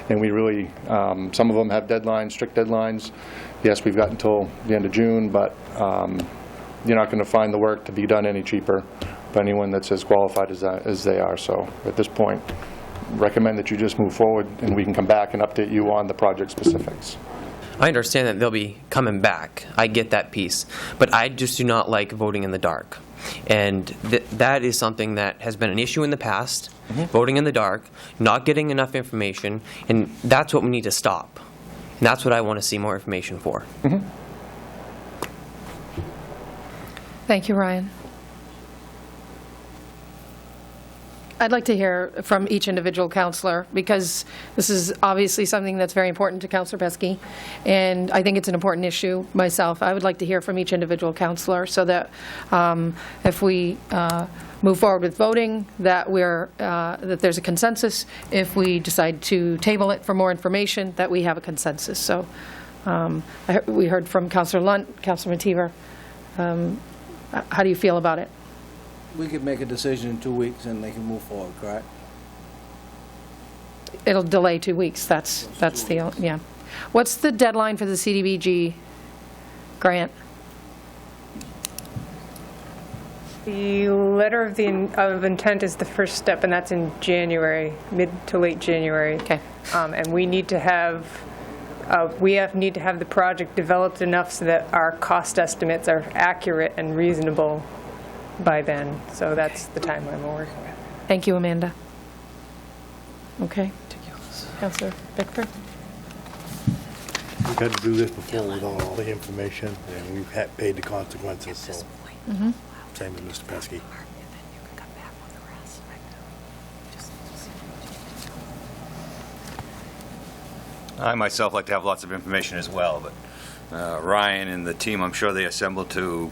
And we really, some of them have deadlines, strict deadlines. Yes, we've got until the end of June, but you're not going to find the work to be done any cheaper by anyone that's as qualified as they are. So at this point, recommend that you just move forward and we can come back and update you on the project specifics. I understand that they'll be coming back. I get that piece. But I just do not like voting in the dark. And that is something that has been an issue in the past, voting in the dark, not getting enough information, and that's what we need to stop. And that's what I want to see more information for. Thank you, Ryan. I'd like to hear from each individual counselor, because this is obviously something that's very important to Counselor Pesky, and I think it's an important issue myself. I would like to hear from each individual counselor so that if we move forward with voting, that that there's a consensus. If we decide to table it for more information, that we have a consensus. So we heard from Counselor Lunt, Counselor Mativer. How do you feel about it? We could make a decision in 2 weeks and they can move forward, correct? It'll delay 2 weeks. That's the, yeah. What's the deadline for the CDBG grant? The letter of intent is the first step, and that's in January, mid to late January. Okay. And we need to have the project developed enough so that our cost estimates are accurate and reasonable by then. So that's the timeline we're working with. Thank you, Amanda. Okay. Councilor Bickford? We've had to do this before without all the information, and we've paid the consequences, so same with Mr. Pesky. I myself like to have lots of information as well, but Ryan and the team, I'm sure they assembled to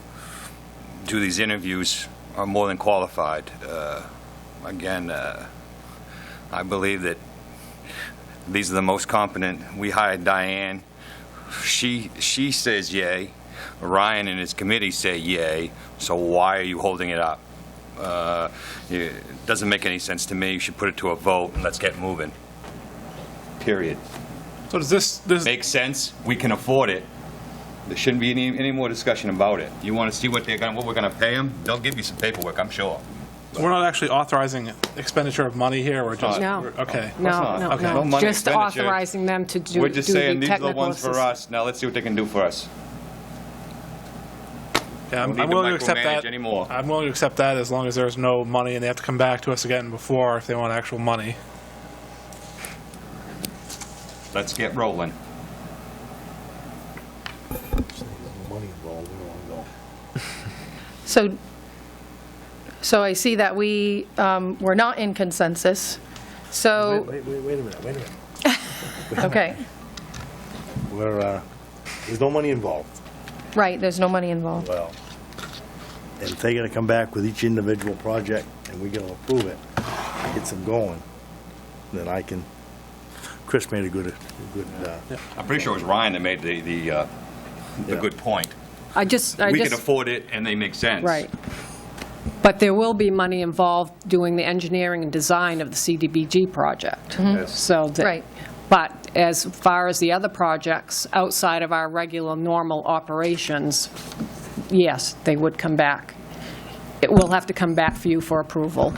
do these interviews, are more than qualified. Again, I believe that these are the most competent. We hired Diane. She says yay. Ryan and his committee say yay. So why are you holding it up? It doesn't make any sense to me. You should put it to a vote and let's get moving. Period. So does this make sense? We can afford it. There shouldn't be any more discussion about it. You want to see what we're going to pay them? They'll give you some paperwork, I'm sure. We're not actually authorizing expenditure of money here. We're just No. Okay. No. Okay. No money Just expenditure. authorizing them to do We're just saying these are the technical ones for assistance. us. Now let's see what they can do for us. Yeah, I'm Don't need I'm to willing to accept micromanage that. anymore. I'm willing to accept that as long as there's no money and they have to come back to us again before if they want actual money. Let's get rolling. Money involved, we don't want to go. So I see that we're not in consensus, so, Wait a minute. okay, There's no money involved. right, there's no money involved. Well, and if they're gonna come back with each individual project and we're gonna approve it, get them going, then I can, Chris made a good, I'm pretty sure it was Ryan that made the good point. I just, We can afford it and they make sense. right. But there will be money involved doing the engineering and design of the CDBG project. So, Right. but as far as the other projects outside of our regular normal operations, yes, they would come back. It will have to come back for you for approval.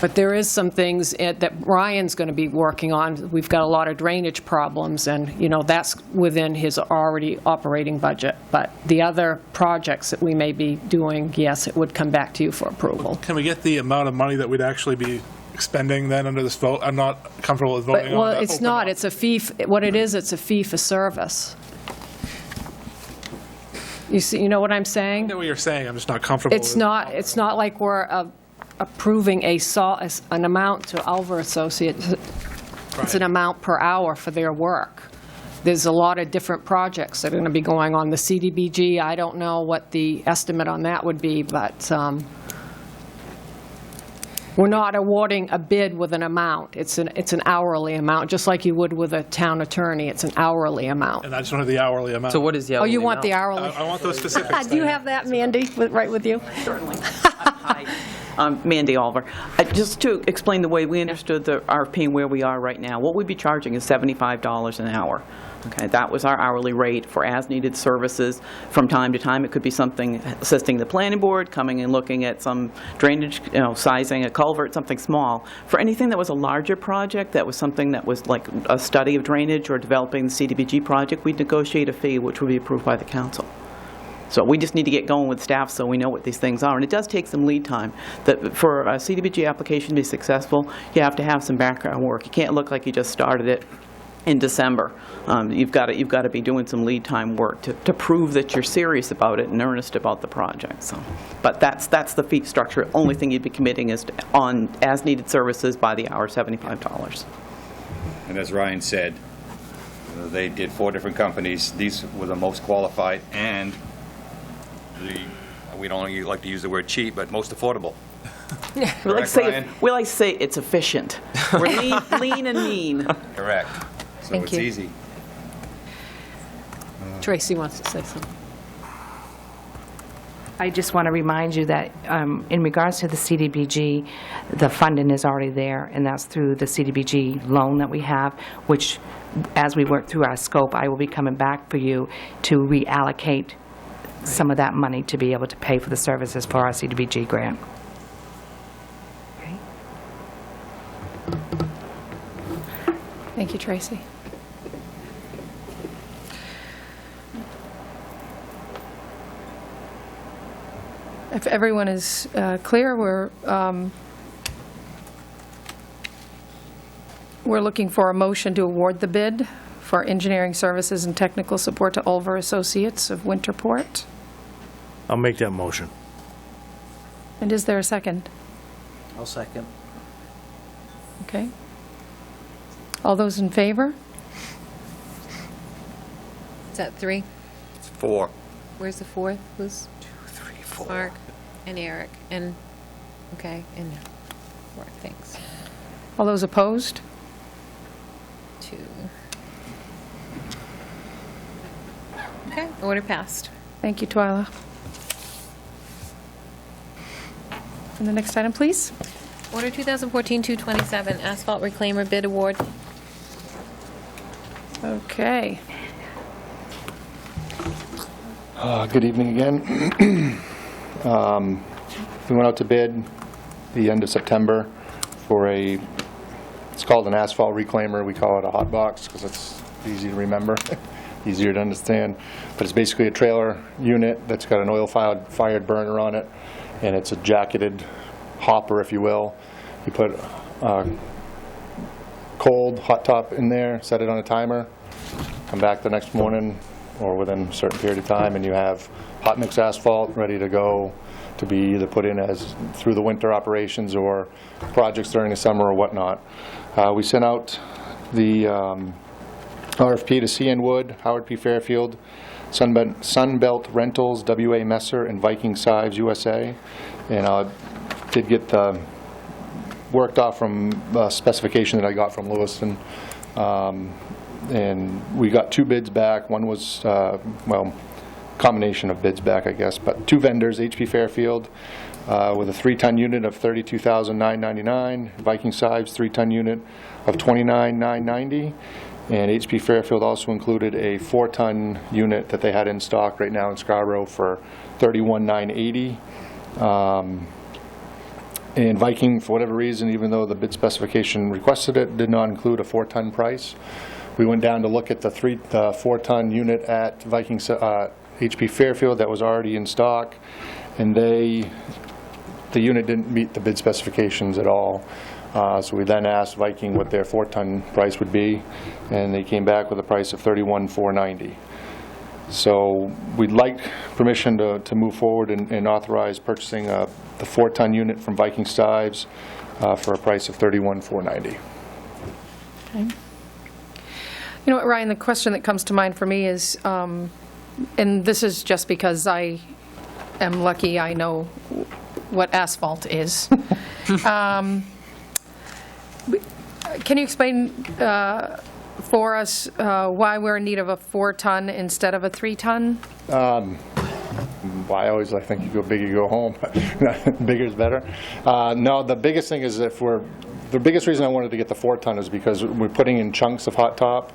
But there is some things that Ryan's going to be working on. We've got a lot of drainage problems, and, that's within his already operating budget. But the other projects that we may be doing, yes, it would come back to you for approval. Can we get the amount of money that we'd actually be expending then under this vote? I'm not comfortable with voting on Well, that. it's not. It's a fee, what it is, it's a fee for service. You know what I'm saying? I know what you're saying, I'm just not comfortable with it. It's not like we're approving an amount to Alver Associates. It's an amount per hour for their work. There's a lot of different projects that are going to be going on. The CDBG, I don't know what the estimate on that would be, but we're not awarding a bid with an amount. It's an hourly amount, just like you would with a town attorney. It's an hourly amount. And I just wanted the hourly amount. So what is the Oh, hourly you want amount? the hourly? I want those specifics. Do you have that, Mandy, right with you? Certainly. Hi, Mandy Oliver. Just to explain the way we understood the RFP and where we are right now, what we'd be charging is $75 an hour. Okay, that was our hourly rate for as-needed services. From time to time, it could be something assisting the planning board, coming and looking at some drainage, sizing a culvert, something small. For anything that was a larger project, that was something that was like a study of drainage or developing the CDBG project, we'd negotiate a fee which would be approved by the council. So we just need to get going with staff so we know what these things are. And it does take some lead time. For a CDBG application to be successful, you have to have some background work. You can't look like you just started it in December. You've got to be doing some lead time work to prove that you're serious about it and earnest about the project. So, but that's the fee structure. Only thing you'd be committing is on as-needed services by the hour, $75. And as Ryan said, they did 4 different companies. These were the most qualified and we don't like to use the word cheap, but most affordable. We like to say it's efficient. We're lean and mean. Correct. So Thank it's you. easy. Tracy wants to say something. I just want to remind you that in regards to the CDBG, the funding is already there, and that's through the CDBG loan that we have, which, as we work through our scope, I will be coming back for you to reallocate some of that money to be able to pay for the services for our CDBG grant. Thank you, Tracy. If everyone is clear, we're looking for a motion to award the bid for engineering services and technical support to Ulver Associates of Winterport. I'll make that motion. And is there a second? I'll second. Okay. All those in favor? Is that 3? It's 4. Where's the 4th? Who's? 2, 3, 4. Mark and Eric and, okay, and 4, thanks. All those opposed? 2. Okay, order passed. Thank you, Twyla. And the next item, please. Order 2014-227, asphalt reclaimer bid award. Okay. Good evening again. We went out to bid the end of September for it's called an asphalt reclaimer. We call it a hot box because it's easy to remember. easier to understand. But it's basically a trailer unit that's got an oil-fired burner on it, and it's a jacketed hopper, if you will. You put cold hot top in there, set it on a timer, come back the next morning or within a certain period of time, and you have hot mix asphalt ready to go to be either put in as through the winter operations or projects during the summer or whatnot. We sent out the RFP to CN Wood, Howard P. Fairfield, Sunbelt Rentals, W.A. Messer, and Viking Sives USA. And I did get the worked off from a specification that I got from Lewiston. And we got 2 bids back. One was, well, combination of bids back, I guess, but 2 vendors, HP Fairfield with a 3-ton unit of $32,999, Viking Sives 3-ton unit of $29,990, and HP Fairfield also included a 4-ton unit that they had in stock right now in Scarborough for $31,980. And Viking, for whatever reason, even though the bid specification requested it, did not include a 4-ton price. We went down to look at the 4-ton unit at Viking HP Fairfield that was already in stock, and the unit didn't meet the bid specifications at all. So we then asked Viking what their 4-ton price would be, and they came back with a price of $31,490. So we'd like permission to move forward and authorize purchasing the 4-ton unit from Viking Sives for a price of $31,490. Okay. You know what, Ryan, the question that comes to mind for me is, and this is just because I am lucky I know what asphalt is. Can you explain for us why we're in need of a 4-ton instead of a 3-ton? Well, I always think you go big, you go home. Bigger is better. No, the biggest thing is the biggest reason I wanted to get the 4-ton is because we're putting in chunks of hot top.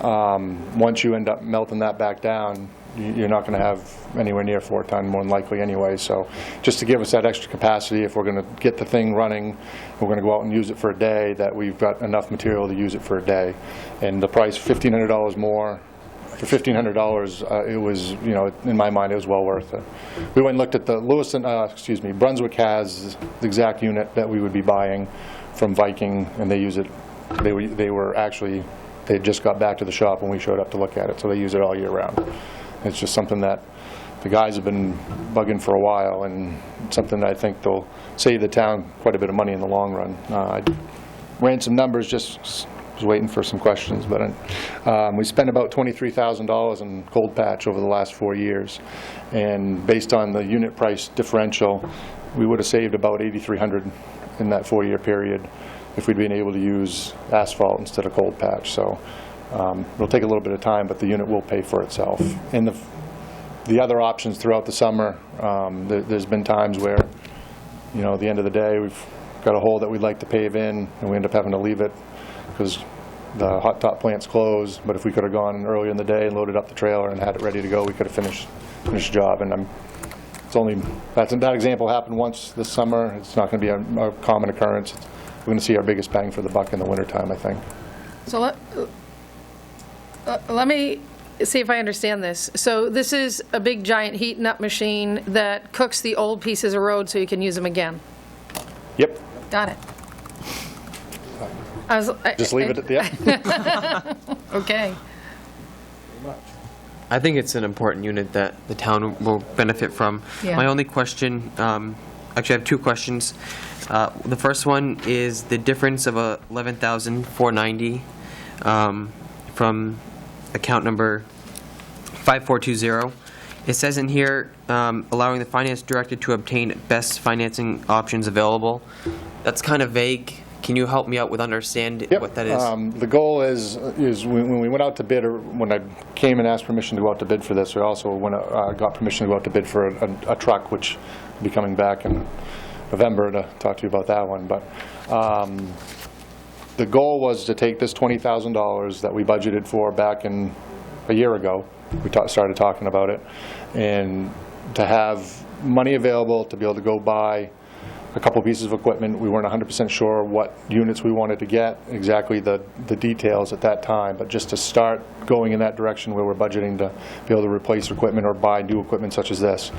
Once you end up melting that back down, you're not going to have anywhere near 4-ton, more than likely anyway. So just to give us that extra capacity, if we're going to get the thing running, we're going to go out and use it for a day, that we've got enough material to use it for a day. And the price, $1,500 more, for $1,500, it was, you know, in my mind, it was well worth it. We went and looked at the Lewiston, Brunswick has the exact unit that we would be buying from Viking, and they use it. They were actually, they just got back to the shop when we showed up to look at it, so they use it all year round. It's just something that the guys have been bugging for a while, and something that I think they'll save the town quite a bit of money in the long run. I ran some numbers, just was waiting for some questions, but we spent about $23,000 in cold patch over the last 4 years, and based on the unit price differential, we would have saved about $8,300 in that 4-year period if we'd been able to use asphalt instead of cold patch. So it'll take a little bit of time, but the unit will pay for itself. And the other options throughout the summer, there's been times where, you know, at the end of the day, we've got a hole that we'd like to pave in, and we end up having to leave it because the hot top plant's closed. But if we could have gone earlier in the day and loaded up the trailer and had it ready to go, we could have finished the job. And that example happened once this summer. It's not going to be a common occurrence. We're going to see our biggest bang for the buck in the wintertime, I think. So let me see if I understand this. So this is a big, giant heating up machine that cooks the old pieces of road so you can use them again? Yep. Got it. Just leave it at the end. Okay. I think it's an important unit that the town will benefit from. Yeah. My only question, actually I have 2 questions. The first one is the difference of $11,490 from account number 5420. It says in here, allowing the finance director to obtain best financing options available. That's kind of vague. Can you help me out with understand what that is? The goal is when we went out to bid, or when I came and asked permission to go out to bid for this, we also got permission to go out to bid for a truck, which will be coming back in November to talk to you about that one. But the goal was to take this $20,000 that we budgeted for back in a year ago. We started talking about it, and to have money available to be able to go buy a couple pieces of equipment. We weren't 100% sure what units we wanted to get, exactly the details at that time, but just to start going in that direction where we're budgeting to be able to replace equipment or buy new equipment such as this.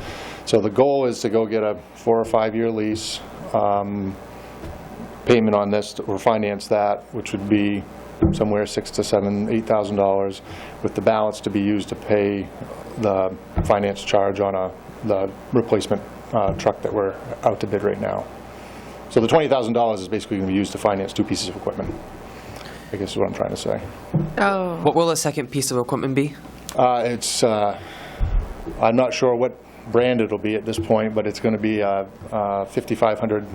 So the goal is to go get a 4 or 5 year lease, payment on this, or finance that, which would be somewhere $6,000 to $7,000, $8,000, with the balance to be used to pay the finance charge on the replacement truck that we're out to bid right now. So the $20,000 is basically going to be used to finance 2 pieces of equipment, I guess is what I'm trying to say. Oh. What will the second piece of equipment be? I'm not sure what brand it'll be at this point, but it's going to be a 5500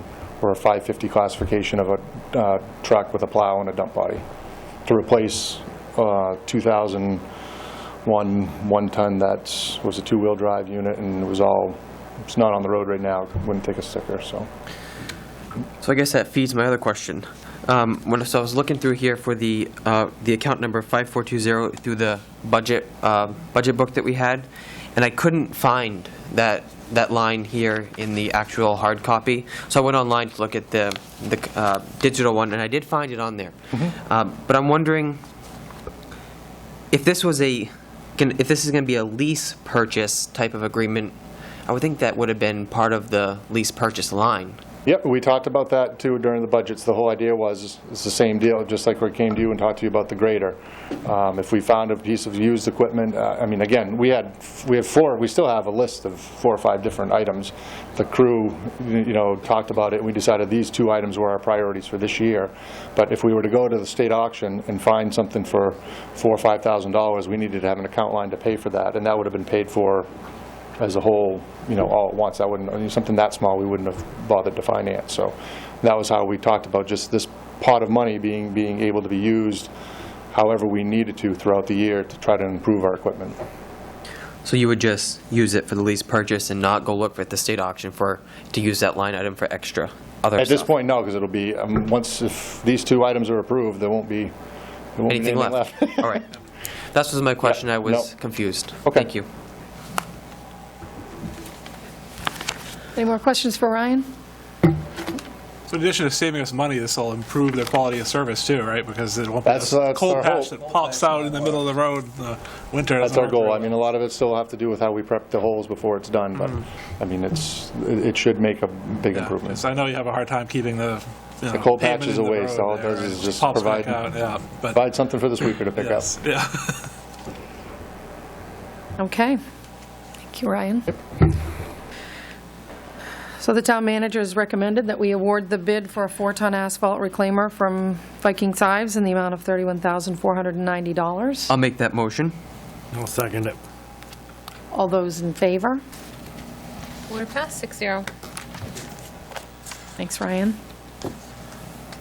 or a 550 classification of a truck with a plow and a dump body to replace 2001 one-ton that was a 2-wheel drive unit, and it's not on the road right now. It wouldn't take a sticker, so. So I guess that feeds my other question. So I was looking through here for the account number 5420 through the budget book that we had, and I couldn't find that line here in the actual hard copy. So I went online to look at the digital one, and I did find it on there. But I'm wondering if this is going to be a lease purchase type of agreement. I would think that would have been part of the lease purchase line. Yep, we talked about that too during the budgets. The whole idea was it's the same deal, just like we came to you and talked to you about the grader. If we found a piece of used equipment, I mean, again, we have 4. We still have a list of 4 or 5 different items. The crew, talked about it. We decided these 2 items were our priorities for this year. But if we were to go to the state auction and find something for $4,000 or $5,000, we needed to have an account line to pay for that, and that would have been paid for as a whole, all at once. Something that small, we wouldn't have bothered to finance. So that was how we talked about just this pot of money being able to be used however we needed to throughout the year to try to improve our equipment. So you would just use it for the lease purchase and not go look at the state auction to use that line item for extra other At stuff? this point, no, because it'll be, if these 2 items are approved, there won't be anything left. All right. That was my question. I was no. confused. Okay. Thank you. Any more questions for Ryan? So in addition to saving us money, this will improve the quality of service too, right? Because it won't be That's a cold our patch hope. that pops out in the middle of the road in the winter. That's our goal. I mean, a lot of it still have to do with how we prep the holes before it's done, but, I mean, it should make a big improvement. So I know you have a hard time keeping the cold pavement patch is in a the waste. road All it there. does is just pops provide back out, provide something for the sweeper to pick up. Yeah. Okay. Thank you, Ryan. So the town manager has recommended that we award the bid for a 4-ton asphalt reclaimer from Viking Sives in the amount of $31,490. I'll make that motion. I'll second it. All those in favor? Order passed, 6-0. Thanks, Ryan.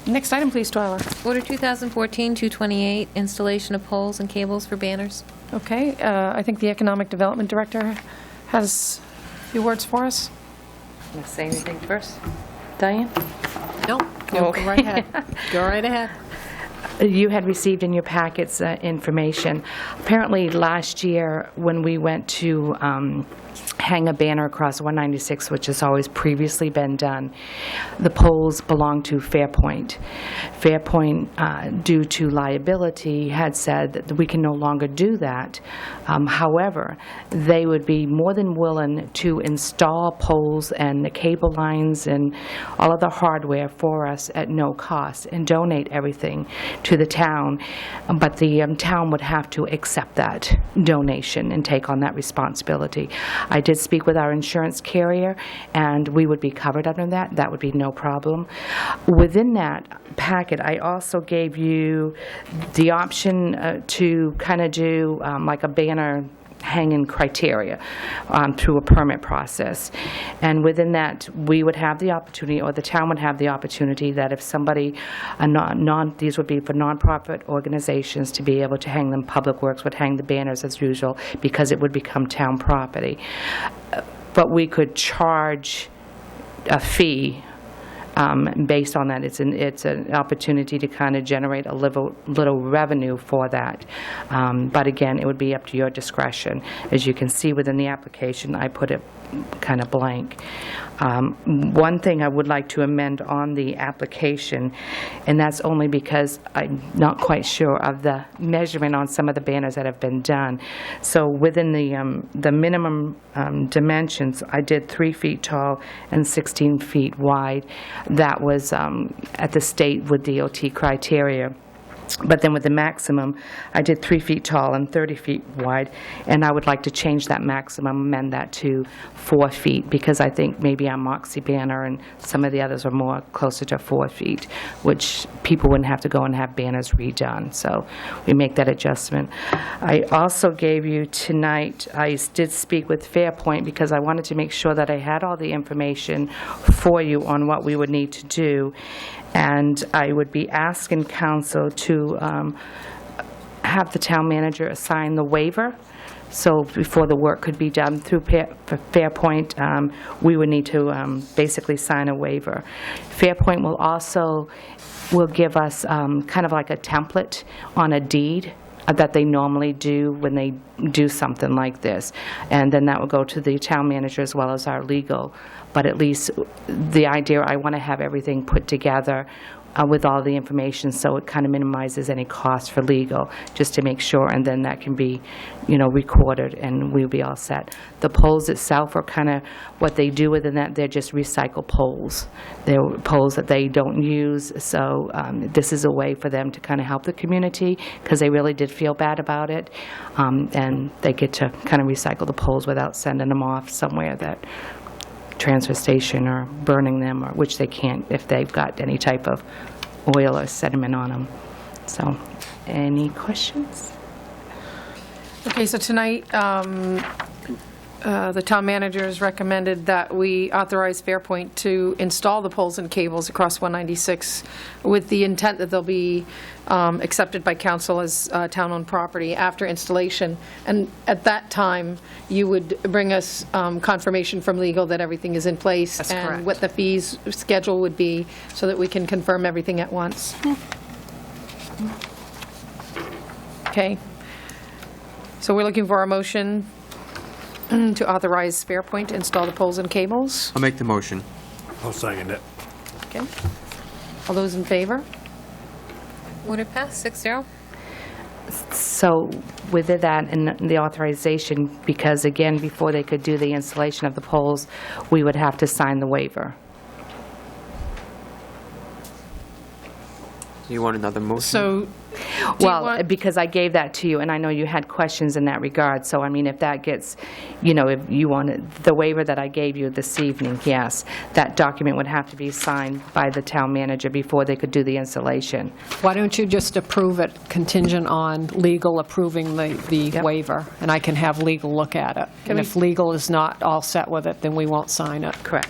Next item, please, Twyla. Order 2014-228, installation of poles and cables for banners. Okay, I think the Economic Development Director has a few words for us. Want to say anything first? Diane? No, go right ahead. Go right ahead. You had received in your packets information. Apparently, last year, when we went to hang a banner across 196, which has always previously been done, the poles belonged to Fairpoint. Fairpoint, due to liability, had said that we can no longer do that. However, they would be more than willing to install poles and the cable lines and all of the hardware for us at no cost and donate everything to the town, but the town would have to accept that donation and take on that responsibility. I did speak with our insurance carrier, and we would be covered under that. That would be no problem. Within that packet, I also gave you the option to kind of do like a banner hanging criteria through a permit process. And within that, we would have the opportunity, or the town would have the opportunity, that if somebody, these would be for nonprofit organizations, to be able to hang them. Public Works would hang the banners as usual because it would become town property. But we could charge a fee based on that. It's an opportunity to kind of generate a little revenue for that. But again, it would be up to your discretion. As you can see within the application, I put it kind of blank. One thing I would like to amend on the application, and that's only because I'm not quite sure of the measurement on some of the banners that have been done. So within the minimum dimensions, I did 3 feet tall and 16 feet wide. That was at the state with DOT criteria. But then with the maximum, I did 3 feet tall and 30 feet wide, and I would like to change that maximum, amend that to 4 feet, because I think maybe our Moxie banner and some of the others are more closer to 4 feet, which people wouldn't have to go and have banners redone. So we make that adjustment. I also gave you tonight, I did speak with Fairpoint because I wanted to make sure that I had all the information for you on what we would need to do. And I would be asking council to have the town manager assign the waiver. So before the work could be done through Fairpoint, we would need to basically sign a waiver. Fairpoint will give us kind of like a template on a deed that they normally do when they do something like this. And then that will go to the town manager as well as our legal. But at least the idea, I want to have everything put together with all the information, so it kind of minimizes any cost for legal, just to make sure, and then that can be, recorded, and we'll be all set. The poles itself are kind of what they do within that. They're just recycled poles. They're poles that they don't use, so this is a way for them to kind of help the community, because they really did feel bad about it, and they get to kind of recycle the poles without sending them off somewhere that transfer station or burning them, or which they can't if they've got any type of oil or sediment on them. So, any questions? Okay, so tonight, the town manager has recommended that we authorize Fairpoint to install the poles and cables across 196 with the intent that they'll be accepted by council as town-owned property after installation. And at that time, you would bring us confirmation from legal that everything is in place. That's and correct. what the fees schedule would be, so that we can confirm everything at once. Okay. So we're looking for a motion to authorize Fairpoint to install the poles and cables. I'll make the motion. I'll second it. Okay. All those in favor? Order passed, 6-0. So with that and the authorization, because again, before they could do the installation of the poles, we would have to sign the waiver. You want another motion? So, Well, because I gave that to you, and I know you had questions in that regard, so I mean, if that gets, if you wanted, the waiver that I gave you this evening, yes, that document would have to be signed by the town manager before they could do the installation. Why don't you just approve it contingent on legal approving the waiver, and I can have legal look at it. And if legal is not all set with it, then we won't sign it. Correct.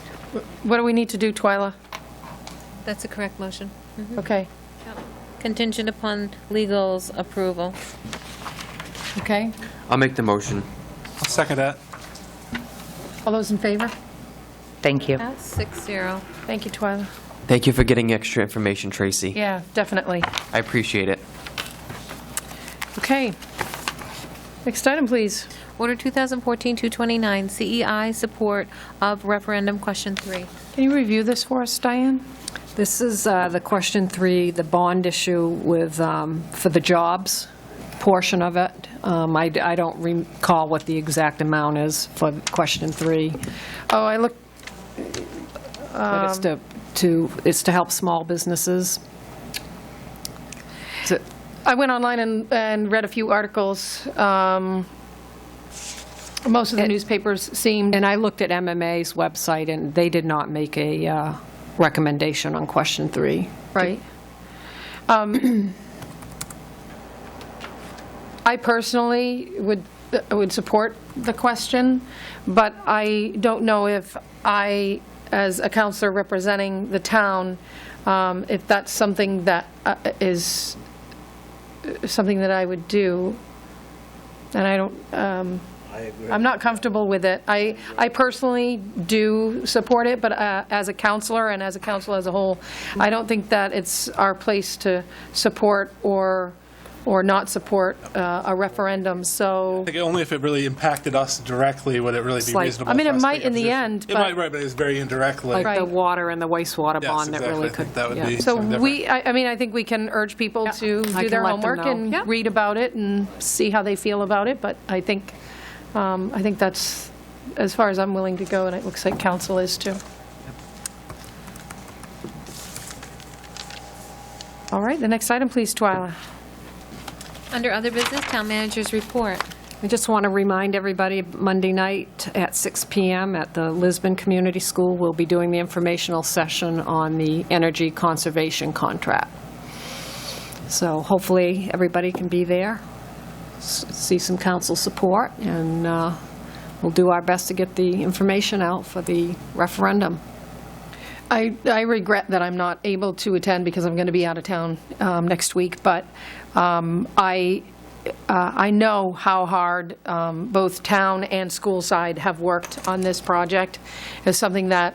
what do we need to do, Twyla? That's a correct motion. Okay. Contingent upon legal's approval. Okay. I'll make the motion. I'll second that. All those in favor? Thank you. Passed, 6-0. Thank you, Twyla. Thank you for getting extra information, Tracy. Yeah, definitely. I appreciate it. Okay. Next item, please. Order 2014-229, CEI support of referendum question 3. Can you review this for us, Diane? This is the question 3, the bond issue with, for the jobs portion of it. I don't recall what the exact amount is for question 3. Oh, I looked. But it's to help small businesses. I went online and read a few articles. Most of the newspapers seemed... And I looked at MMA's website, and they did not make a recommendation on question 3. Right. I personally would support the question, but I don't know if I, as a counselor representing the town, if that's something that is something that I would do. And I don't... I'm not comfortable with it. I personally do support it, but as a counselor and as a council as a whole, I don't think that it's our place to support or or not support a referendum, so. I think only if it really impacted us directly would it really be Slight- reasonable. I mean, for it us to might take a in the position. end, It but- might, right, but it's very indirectly. Like the water and the wastewater Yes, bond that really exactly. I could. think that would yeah. be So something different. I think we can urge people to I do can their let them homework know. and Yep. read about it and see how they feel about it, but I think that's as far as I'm willing to go, and it looks like council is too. All right, the next item, please, Twyla. Under other business, town manager's report. I just want to remind everybody, Monday night at 6 PM at the Lisbon Community School, we'll be doing the informational session on the energy conservation contract. So hopefully, everybody can be there, see some council support, and we'll do our best to get the information out for the referendum. I regret that I'm not able to attend because I'm going to be out of town next week, but I know how hard both town and school side have worked on this project. It's something that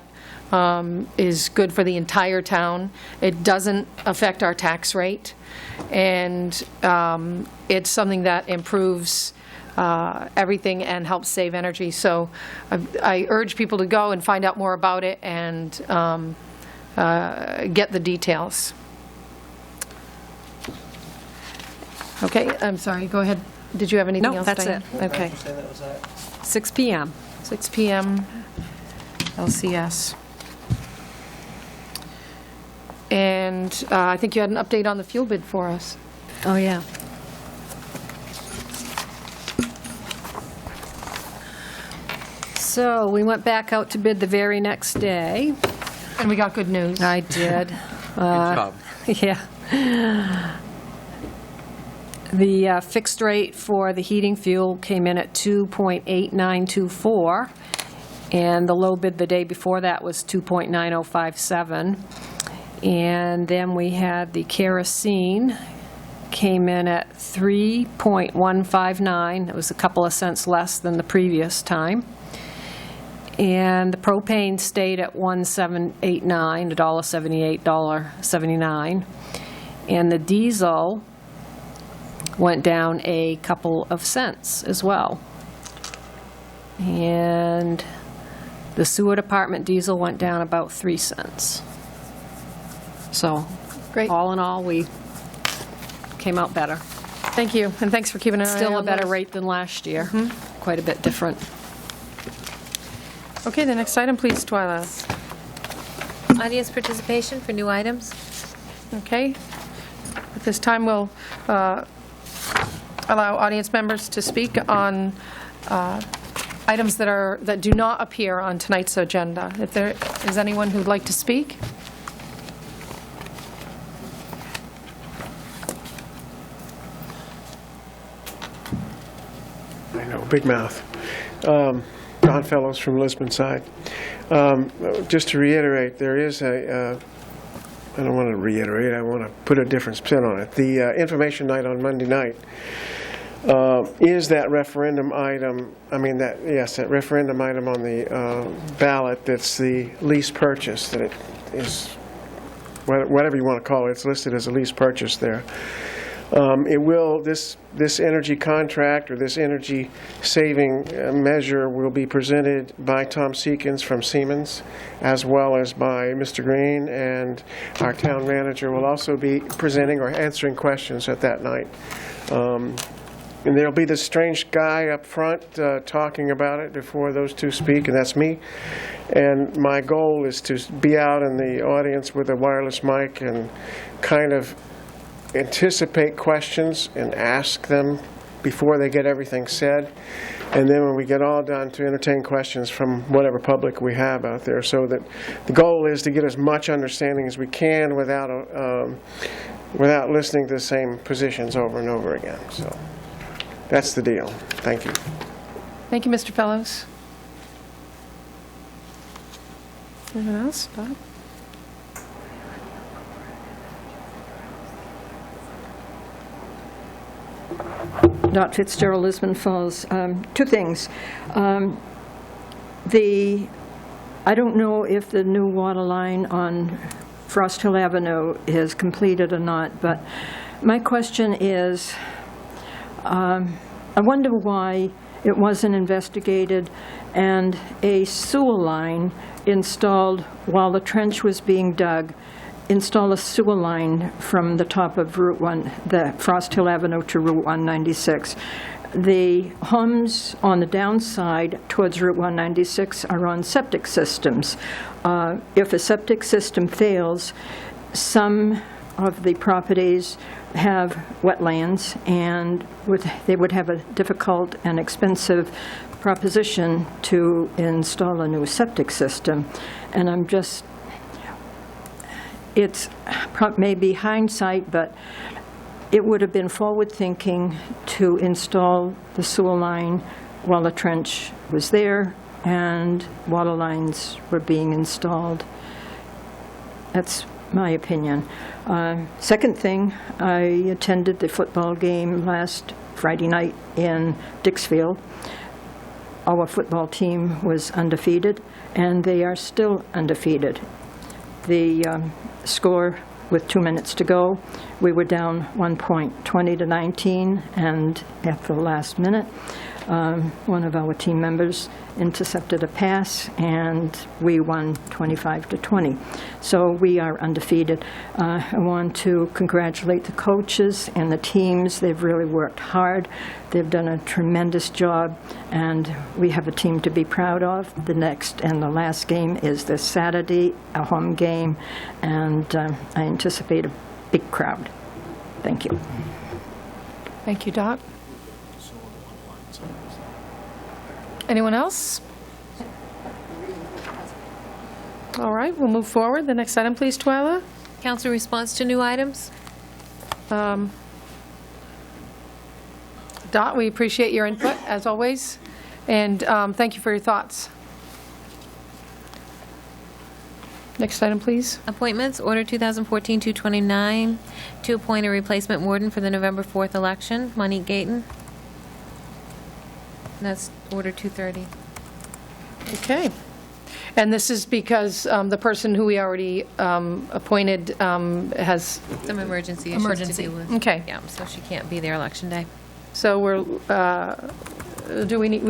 is good for the entire town. It doesn't affect our tax rate, and it's something that improves everything and helps save energy. So I urge people to go and find out more about it and get the details. Okay, I'm sorry, go ahead. Did you have anything No, else, that's Diane? it. Okay. 6 PM. 6 PM, LCS. And I think you had an update on the fuel bid for us. Oh, yeah. So we went back out to bid the very next day. And we got good news. I did. Good job. Yeah. The fixed rate for the heating fuel came in at 2.8924, and the low bid the day before that was 2.9057. And then we had the kerosene came in at 3.159. It was a couple of cents less than the previous time. And the propane stayed at $1.789, $1.78, $1.79. And the diesel went down a couple of cents as well. And the sewer department diesel went down about 3 cents. So, Great. all in all, we came out better. Thank you, and thanks for keeping an eye on Still a better those. rate than last year. Quite a bit different. Okay, the next item, please, Twyla. Audience participation for new items. Okay. At this time, we'll allow audience members to speak on items that do not appear on tonight's agenda. If there is anyone who'd like to speak? I know, big mouth. Don Fellows from Lisbon side. Just to reiterate, there is I don't want to reiterate, I want to put a different spin on it. The information night on Monday night is that referendum item, that referendum item on the ballot that's the lease purchase, that it is, whatever you want to call it, it's listed as a lease purchase there. This energy contract or this energy saving measure will be presented by Tom Seekins from Siemens, as well as by Mr. Green, and our town manager will also be presenting or answering questions at that night. And there'll be this strange guy up front talking about it before those two speak, and that's me. And my goal is to be out in the audience with a wireless mic and kind of anticipate questions and ask them before they get everything said, and then when we get all done, to entertain questions from whatever public we have out there, so that the goal is to get as much understanding as we can without listening to the same positions over and over again. So that's the deal. Thank you. Thank you, Mr. Fellows. Anyone else? Bob? Dot Fitzgerald, Lisbon Falls. Two things. I don't know if the new water line on Frost Hill Avenue is completed or not, but My question is, I wonder why it wasn't investigated and a sewer line installed while the trench was being dug, install a sewer line from the top of Route 1, the Frost Hill Avenue to Route 196. The homes on the downside towards Route 196 are on septic systems. If a septic system fails, some of the properties have wetlands, and they would have a difficult and expensive proposition to install a new septic system. And I'm just, it's maybe hindsight, but it would have been forward-thinking to install the sewer line while the trench was there and water lines were being installed. That's my opinion. Second thing, I attended the football game last Friday night in Dixfield. Our football team was undefeated, and they are still undefeated. The score with 2 minutes to go, we were down 1 point, 20-19, and at the last minute, one of our team members intercepted a pass, and we won 25-20. So we are undefeated. I want to congratulate the coaches and the teams. They've really worked hard. They've done a tremendous job, and we have a team to be proud of. The next and the last game is this Saturday, a home game, and I anticipate a big crowd. Thank you. Thank you, Dot. Anyone else? All right, we'll move forward. The next item, please, Twyla. Council response to new items? Dot, we appreciate your input, as always, and thank you for your thoughts. Next item, please. Appointments, Order 2014-229, to appoint a replacement warden for the November 4th election, Monique Gayton. That's Order 230. Okay. And this is because the person who we already appointed has... Some emergency issues to deal with. Okay. Yeah, so she can't be there Election Day. So we're, we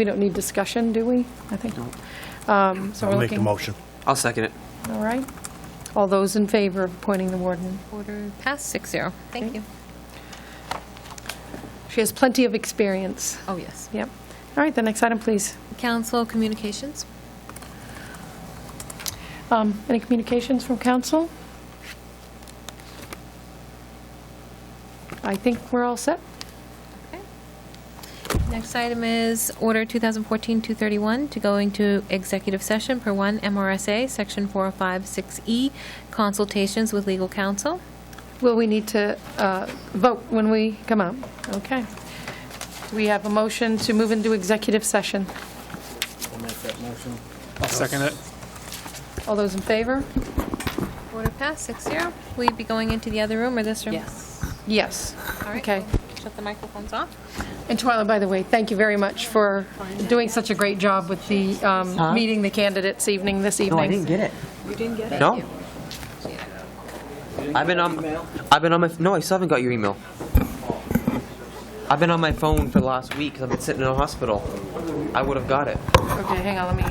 don't need discussion, do we? I think. So we're I'll make the looking. motion. I'll second it. All right. All those in favor of appointing the warden? Order passed 6-0. Thank you. She has plenty of experience. Oh, yes. Yep. All right, the next item, please. Council communications. Any communications from council? I think we're all set. Next item is Order 2014-231, to go into executive session per 1 MRSA, Section 4056E, consultations with legal counsel. Will we need to vote when we come out? Okay. We have a motion to move into executive session. I'll make that motion. I'll second it. All those in favor? Order passed 6-0. Will you be going into the other room or this room? Yes. Yes. All right. Okay. Shut the microphones off. And Twyla, by the way, thank you very much for doing such a great job with the meeting the candidates this evening. No, I didn't get it. You didn't get it? No. I've been on my, no, I still haven't got your email. I've been on my phone for the last week because I've been sitting in a hospital. I would have got it. Okay, hang on, let me...